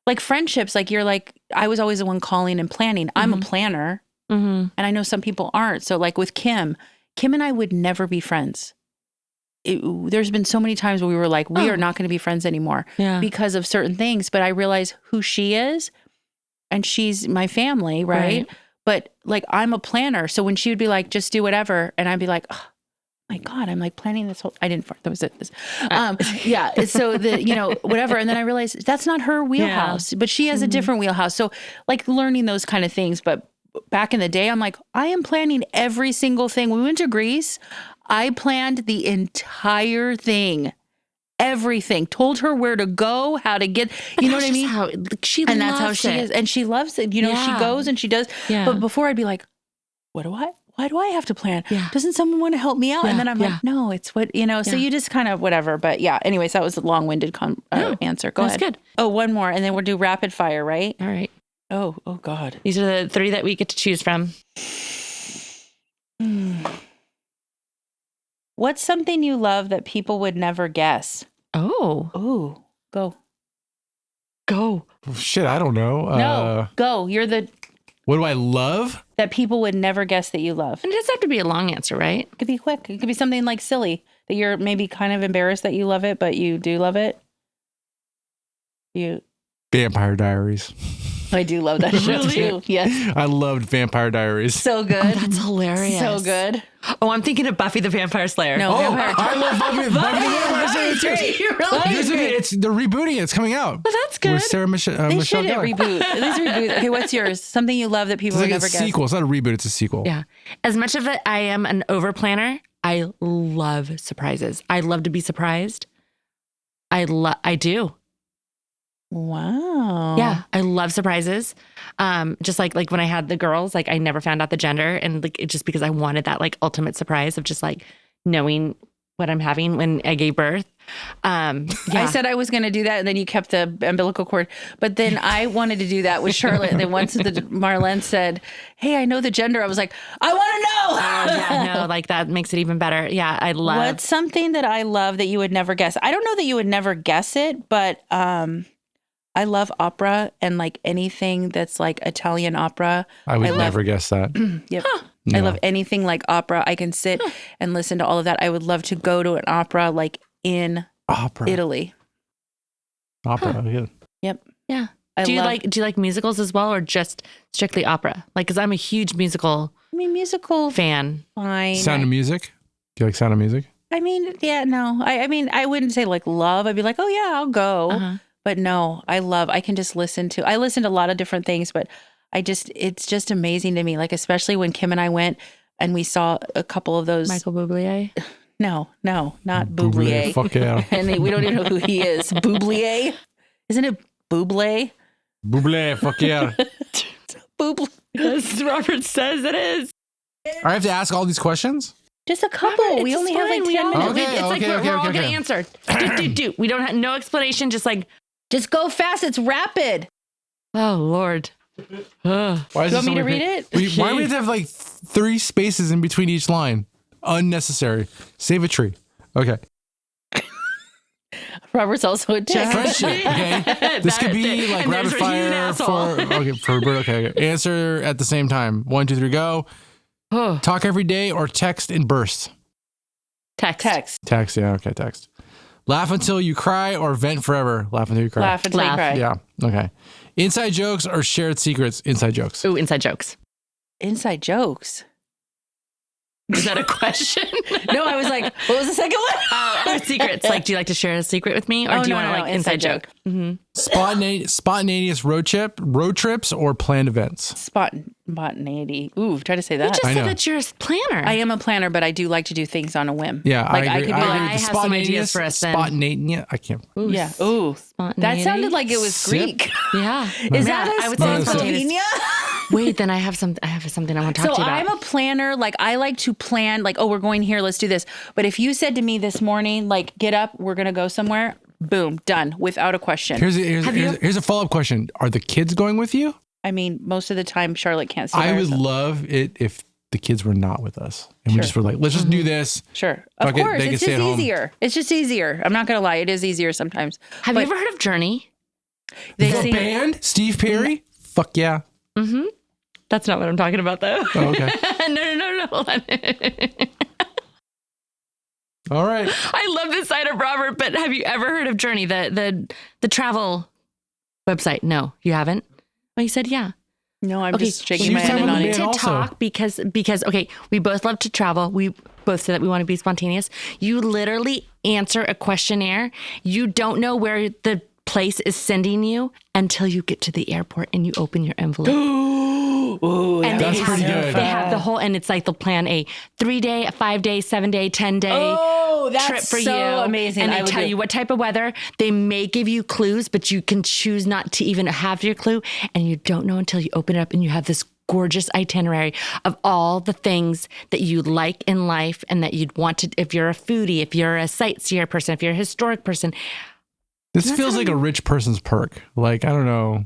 like friendships. Like you're like, I was always the one calling and planning. I'm a planner and I know some people aren't. So like with Kim and I would never be friends. There's been so many times where we were like, we are not going to be friends anymore because of certain things. But I realize who she is and she's my family. Right. But like, I'm a planner. So when she would be like, just do whatever. And I'd be like, oh, my God, I'm like planning this whole, I didn't fart. That was it. Yeah. So whatever. And then I realized that's not her wheelhouse, but she has a different wheelhouse. So like learning those kind of things. But back in the day, I'm like, I am planning every single thing. When we went to Greece, I planned the entire thing. Everything. Told her where to go, how to get, you know what I mean? And that's how she is. And she loves it. She goes and she does. Yeah. But before I'd be like, why do I have to plan? Yeah. Doesn't someone want to help me out? Yeah. And then I'm like, no, it's what, so you just kind of whatever. But yeah, anyways, that was a long-winded answer. Go ahead. That's good. Oh, one more. And then we'll do rapid fire, right? All right. Oh God. These are the 3 that we get to choose from. What's something you love that people would never guess? Oh, go. Oh, shit, I don't know. No, go. You're the... What do I love? That people would never guess that you love. And it doesn't have to be a long answer, right? It could be quick. It could be something like silly that you're maybe kind of embarrassed that you love it, but you do love it. Vampire Diaries. I do love that show too. Yes. I loved Vampire Diaries. So good. Oh, that's hilarious. So good. Oh, I'm thinking of Buffy the Vampire Slayer. No, I love Buffy the Vampire Slayer too. They're rebooting it. It's coming out. Well, that's good. With Sarah Michelle They should Gellar. reboot. At least reboot. Okay, what's yours? Something you love that people would never guess. It's a sequel. It's not a reboot. It's a sequel. Yeah. As much of it, I am an over planner. I love surprises. I love to be surprised. I do. Wow. Yeah, I love surprises. Just like when I had the girls, like I never found out the gender, and like it just because I wanted that like ultimate surprise of just like knowing what I'm having when I gave birth. Yeah. I said I was going to do that, and then you kept the umbilical cord. But then I wanted to do that with Charlotte. And then once Marlene said, "Hey, I know the gender," I was like, "I want to know." Yeah, no, like that makes it even better. Yeah, I love. What's something that I love that you would never guess? I don't know that you would never guess it, but I love opera and like anything that's like Italian opera. I would never guess that. Yep. Huh. No. I love anything like opera. I can sit and listen to all of that. I would love to go to an opera like in Italy. Opera, yeah. Yep. Yeah. Do you like musicals as well, or just strictly opera? Like, because I'm a huge musical fan. Fine. Sound of Music? Do you like Sound of Music? I mean, yeah, no. I mean, I wouldn't say like love. I'd be like, oh yeah, I'll go. Uh-huh. But no, I can just listen to a lot of different things, but it's just amazing to me. Like, especially when Kim and I went and we saw a couple of those. Michael Bublé? No, not Bublé. Fuck yeah. And we don't even know who he is. Bublé? Isn't it Bublé? Bublé, fuck yeah. Bublé. As Robert says it is. I have to ask all these questions? Just a couple. Robert, we only have like 10 minutes. It's like we're all going to answer. Do. We don't have no explanation. Just go fast. It's rapid. Oh, Lord. Why do you want me to read it? Why do we have to have like 3 spaces in between each line? Unnecessary. Save a tree. Okay. Robert's also a dick. Friendship. Okay. This could be like rapid fire for Bert. Okay. Answer at the same time. 1, 2, 3, go. Talk every day or text in bursts? Text. Text, yeah, okay, text. Laugh until you cry or vent forever? Laugh until you cry. Laugh until you cry. Yeah, okay. Inside jokes or shared secrets? Inside jokes. Ooh, inside jokes. Inside jokes. Is that a question? No, I was like, what was the second one? Secrets. Like, do you like to share a secret with me? Or do you want to like inside joke? Mm-hmm. Spontaneous road trips or planned events? Spontaneity. Ooh, try to say that. You just said that you're a planner. I am a planner, but I do like to do things on a whim. Yeah, like I agree. I have some ideas for us then. Spontaneity. I can't. Ooh, yeah. Ooh. That sounded like it was Greek. Yeah. Is that I would say spontaneous? Wait, then I have something I want to talk to you about. So I'm a planner. Like, I like to plan, like, oh, we're going here, let's do this. But if you said to me this morning, like, get up, we're going to go somewhere, boom, done, without a question. Here's a follow-up question. Are the kids going with you? I mean, most of the time, Charlotte can't see. I would love it if the kids were not with us. And we just were like, let's just do this. Sure. Of course. It's just easier. It's just easier. I'm not going to lie. It is easier sometimes. Have you ever heard of Journey? The band? Steve Perry? Fuck yeah. Mm-hmm. That's not what I'm talking about, though. Oh, okay. No. Hold on. All right. I love this side of Robert, but have you ever heard of Journey, the travel website? No, you haven't? Well, he said, yeah. No, I'm Okay, just shaking she my was head talking and about we the need nodding. to band also. talk because okay, we both love to travel. We both say that we want to be spontaneous. You literally answer a questionnaire. You don't know where the place is sending you until you get to the airport and you open your envelope. Ooh, And That's they pretty have, good. They have the whole, and it's like they'll plan a 3-day, a 5-day, 7-day, 10-day Oh, that's trip for so you. amazing. And I they would tell do- you what type of weather. They may give you clues, but you can choose not to even have your clue. And you don't know until you open it up and you have this gorgeous itinerary of all the things that you like in life and that you'd want to, if you're a foodie, if you're a sightseer person, if you're a historic person. This feels like a rich person's perk. Like, I don't know.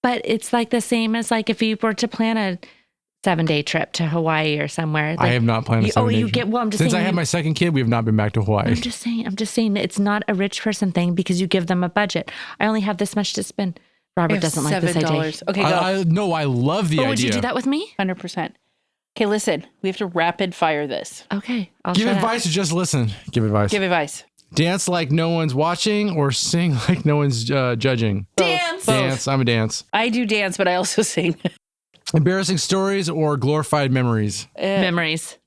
But it's like the same as like if you were to plan a 7-day trip to Hawaii or somewhere. I have not planned a 7-day you trip. get, well, I'm just Since saying. I had my second kid, we have not been back to Hawaii. I'm just saying that it's not a rich person thing because you give them a budget. I only have this much to spend. Robert doesn't like this idea. $7. Okay, go. No, I love the Oh, idea. would you do that with me? 100%. Okay, listen. We have to rapid fire this. Okay. I'll Give shut up. advice or just listen? Give advice. Give advice. Dance like no one's watching or sing like no one's judging? Dance. Dance. I'm a dance. I do dance, but I also sing. Embarrassing stories or glorified memories? Memories.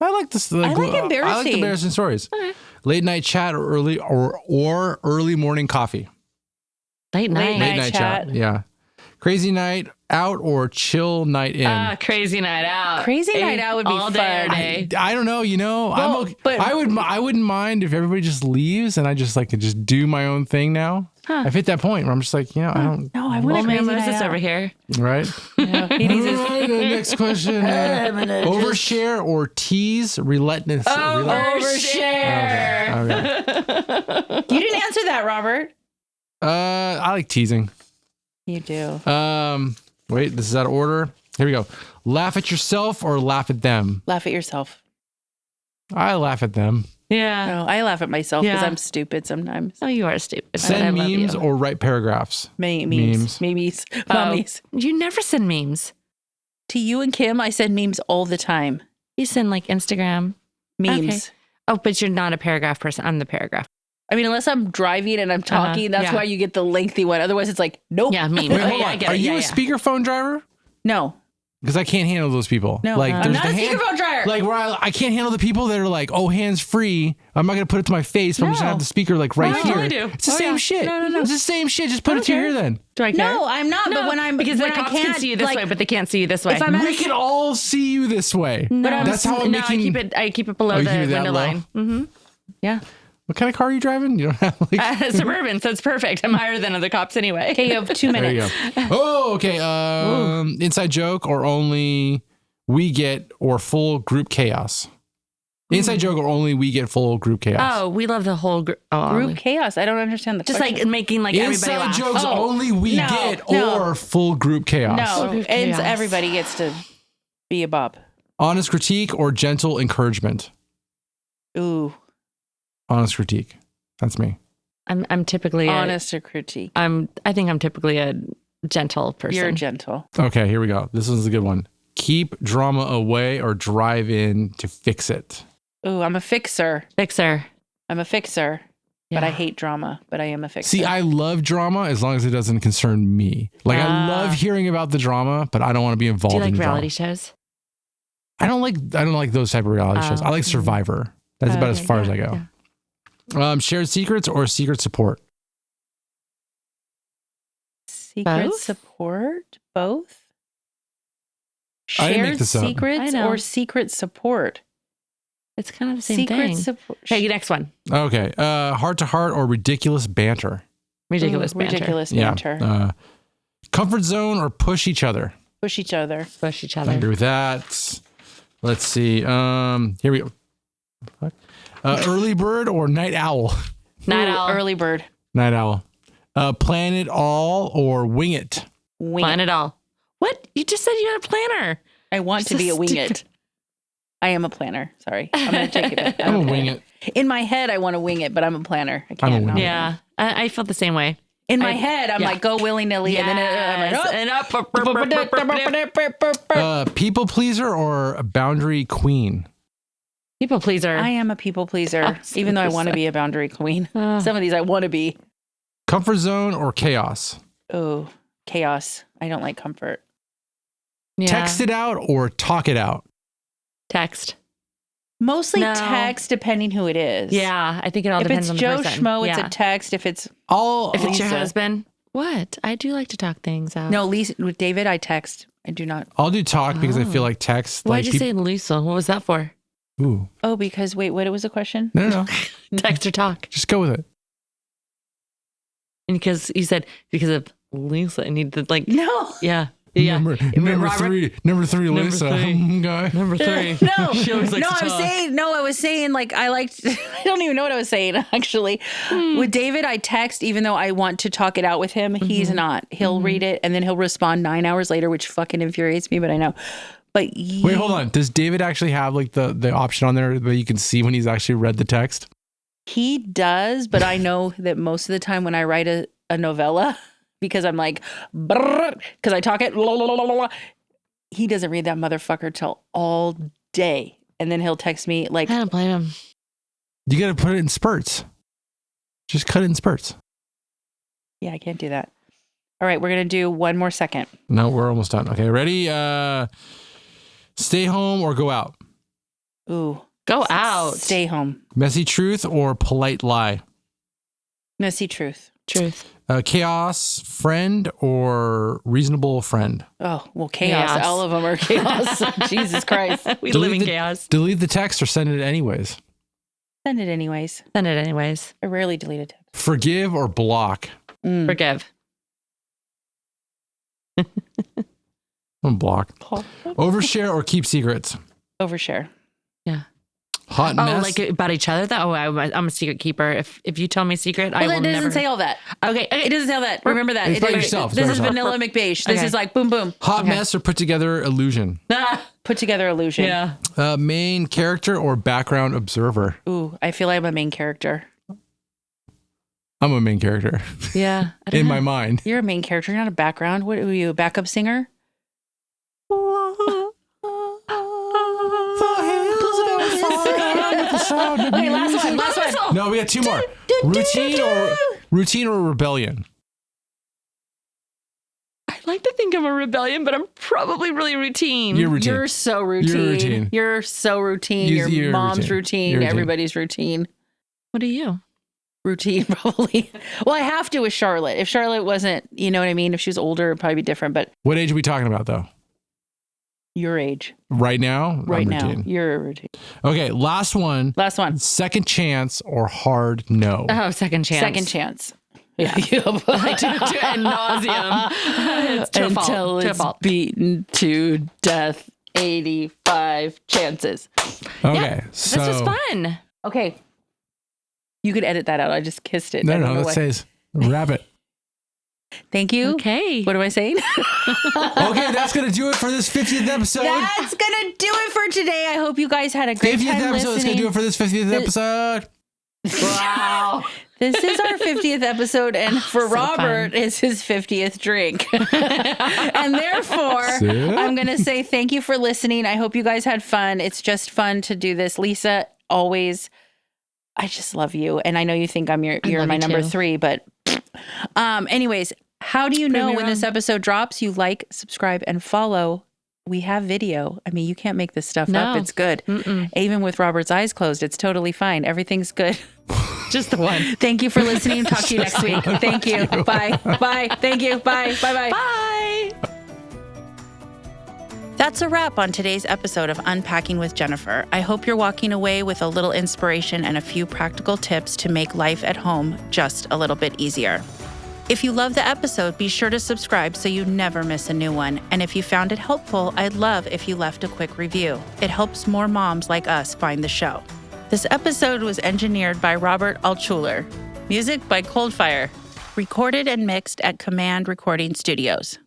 I like this. I like I like embarrassing. embarrassing stories. Okay. Late night chat or early morning coffee. Late night. Late night chat. Yeah. Crazy night out or chill night in. Crazy night out. Crazy night out would be all day or fun. day. I don't know. I'm Well, okay. but- I wouldn't mind if everybody just leaves and I just like could just do my own thing now. I've hit that point where I'm just like, I don't. No, I want Old a man crazy night Moses out. over here. Right. He needs his All right, next question. Overshare or tease relentless. Overshare. Okay. You didn't answer that, Robert. I like teasing. You do. Wait, this is out of order. Here we go. Laugh at yourself or laugh at them? Laugh at yourself. I laugh at them. Yeah. No, I laugh at myself because Yeah. I'm stupid sometimes. Oh, you are stupid. but I Send love memes you. or write paragraphs? Memes. Mummies. You never send memes. To you and Kim, I send memes all the time. You send like Instagram. Memes. Okay. Oh, but you're not a paragraph person. I'm the paragraph. I mean, unless I'm driving and I'm talking, that's yeah. why you get the lengthy one. Otherwise, it's like, nope. Yeah, meme. Wait, Oh, hold yeah, I on. get Are it. you Yeah, a yeah. speakerphone driver? No. Because I can't handle those people. No, like, I'm there's not the a hand- speakerphone driver. Like where I can't handle the people that are like, oh, hands free. I'm not gonna put it to my face. But I'm just gonna have the speaker like right I here. totally do. It's the Oh, same yeah. shit. No. It's the same shit. Just put it to your ear then. Do I care? No, I'm not. But when I'm because when the cops I can't can see you this like, way, but they can't see you this way. if I'm at We can all see you this way. no, That's how I'm no, making. I keep it below Oh, you the keep it that window low? line. Mm-hmm. Yeah. What kind of car are you driving? You don't have like. Suburban, so it's perfect. I'm higher than other cops anyway. okay, you have 2 There minutes. you go. Oh, okay. Inside joke or only we get or full group chaos. Inside joke or only we get full group chaos. Oh, we love the whole group. Oh, Group chaos. I don't understand the just question. like making like everybody Inside laugh. jokes Oh, only we no, get no. or full group chaos. No, Group it's chaos. everybody gets to be a Bob. Honest critique or gentle encouragement. Ooh, Honest critique. That's me. I'm typically honest or critique. I think I'm typically a gentle person. You're gentle. Okay, here we go. This one's a good one. Keep drama away or drive in to fix it. Ooh, I'm a fixer. Fixer. I'm a fixer, but I Yeah. hate drama. But I am a fixer. See, I love drama as long as it doesn't concern me. Like I love hearing about the drama, but I don't want to be involved Do you like in reality drama. shows? I don't like those type of reality shows. I like Survivor. That's about as far as I go. Shared secrets or secret support. Secret Both? support? Both? I didn't make Shared this up. secrets I know. or secret support? It's kind of the same secret thing. support. Okay, next one. Okay. Heart to heart or ridiculous banter. Ridiculous banter. Ridiculous banter. Yeah. Comfort zone or push each other. Push each other. Push each I other. agree with that. Let's see. Here we go. Fuck. Early bird or night owl. Night Ooh, owl. Early bird. Night owl. Plan it all or wing it. Wing Plan it. it all. What? You just said you had a planner. I want to So be a wing stupid. it. I am a planner. Sorry. I'm going to take it back. I'm gonna wing it. In my head, I want to wing it, but I'm a planner. I I'm a can't. wing not. it. Yeah. I felt the same way. In my I- head, I'm yeah. like, go willy-nilly. And then I'm like, and up. People pleaser or a boundary queen. People pleaser. I am a people pleaser, I was even though I gonna want to say. be a boundary queen. Oh. Some of these I want to be. Comfort zone or chaos. Oh, chaos. I don't like comfort. Yeah. Text it out or talk it out. Text. Mostly No. text, depending who it is. Yeah, I think it all If depends it's on the Joe person. Schmo, it's Yeah. a text. If it's If it's your Lisa. husband, what? I do like to talk things out. no Lisa with David, I text. I do not. I'll do talk because I feel like text. Why'd like you say Lisa? What was that for? Ooh. Oh, because wait, what was the question? No. Text or talk? Just go with it. And because you said because of Lisa, I need to like. No. Yeah. Number Robert? three, Lisa. three. Okay. Number 3. No, She always likes no, to I was talk. saying, I was saying like I liked, I don't even know what I was saying actually. With David, I text even though I want to talk it out with him. He's not. He'll read it and then he'll respond 9 hours later, which fucking infuriates me, but I know. But Wait, hold on. Does David actually have like the option on there that you can see when he's actually read the text? he does, but I know that most of the time when I write a novella, because I'm like, because I talk it, he doesn't read that motherfucker till all day. And then he'll text me like, I don't blame him. You got to put it in spurts. Just cut it in spurts. yeah, I can't do that. All right, we're going to do one more second. No, we're almost done. Okay, ready? Stay home or go out? Ooh. Go out. Stay home. Messy truth or polite lie? Messy truth. Truth. Chaos friend or reasonable friend? Oh, well, chaos. All of them are chaos. Jesus Christ. We Delete live in the- chaos. Delete the text or send it anyways? Send it anyways. Send it anyways. I rarely delete it. Forgive or block? Forgive. I'm block. Overshare or keep secrets? Overshare. Yeah. Hot Oh, mess. like about each other? Though? Oh, I'm a secret keeper. If you tell me a secret, I Well, will it doesn't never. say all that. Okay. It doesn't say all that. Remember that. It's by yourself. It's This by is yourself. vanilla McBeish. This Okay. is like boom, boom. Hot mess or put together illusion? Put together illusion. Yeah. Main character or background observer? Ooh, I feel like I'm a main character. I'm a main character Yeah. I don't in know. my mind. You're a main character. You're not a background. What are you, a backup singer? Okay, last one. No, we got 2 more. Routine or rebellion? I like to think I'm a rebellion, but I'm probably really routine. You're routine. You're so routine. You're routine. You're so routine. You're Your mom's routine. routine. You're routine. Everybody's routine. What are you? Routine, probably. Well, I have to with Charlotte. If Charlotte wasn't, you know what I mean? If she was older, it'd probably be different. But What age are we talking about though? your age. Right now? Right I'm now. routine. You're a routine. Okay, last one. Last one. Second chance or hard no? Oh, second chance. Second chance. Yeah. I do it to ad nauseum. It's to a fault. Until To a it's fault. beaten to death. 85 chances. Okay, This so was fun. Okay. You could edit that out. I just kissed it. I no, don't know that why. says rabbit. Thank you. Okay. What am I saying? Okay, that's gonna do it for this 50th episode. That's gonna do it for today. I hope you guys had a great 50th time episode. That's listening. gonna do it for this 50th episode. Wow. This is our 50th episode, and for So Robert, it's his 50th drink. And therefore, See? I'm going to say thank you for listening. I hope you guys had fun. It's just fun to do this. Lisa, always, I just love you. And I know you think you're love my you number too. 3, but anyways, how do you know me when this wrong. episode drops? You like, subscribe, and follow. We have video. I mean, you can't make this stuff No. up. It's good. Even with Robert's eyes closed, it's totally fine. Everything's good. Just the one. Thank you for listening. Talk to you next week. Thank you. Bye. Bye. Thank you. Bye. Bye. Bye. Bye. That's a wrap on today's episode of Unpacking with Jennifer. I hope you're walking away with a little inspiration and a few practical tips to make life at home just a little bit easier. If you love the episode, be sure to subscribe so you never miss a new one. And if you found it helpful, I'd love if you left a quick review. It helps more moms like us find the show. This episode was engineered by Robert Altschuler. Music by Coldfire. Recorded and mixed at Command Recording Studios.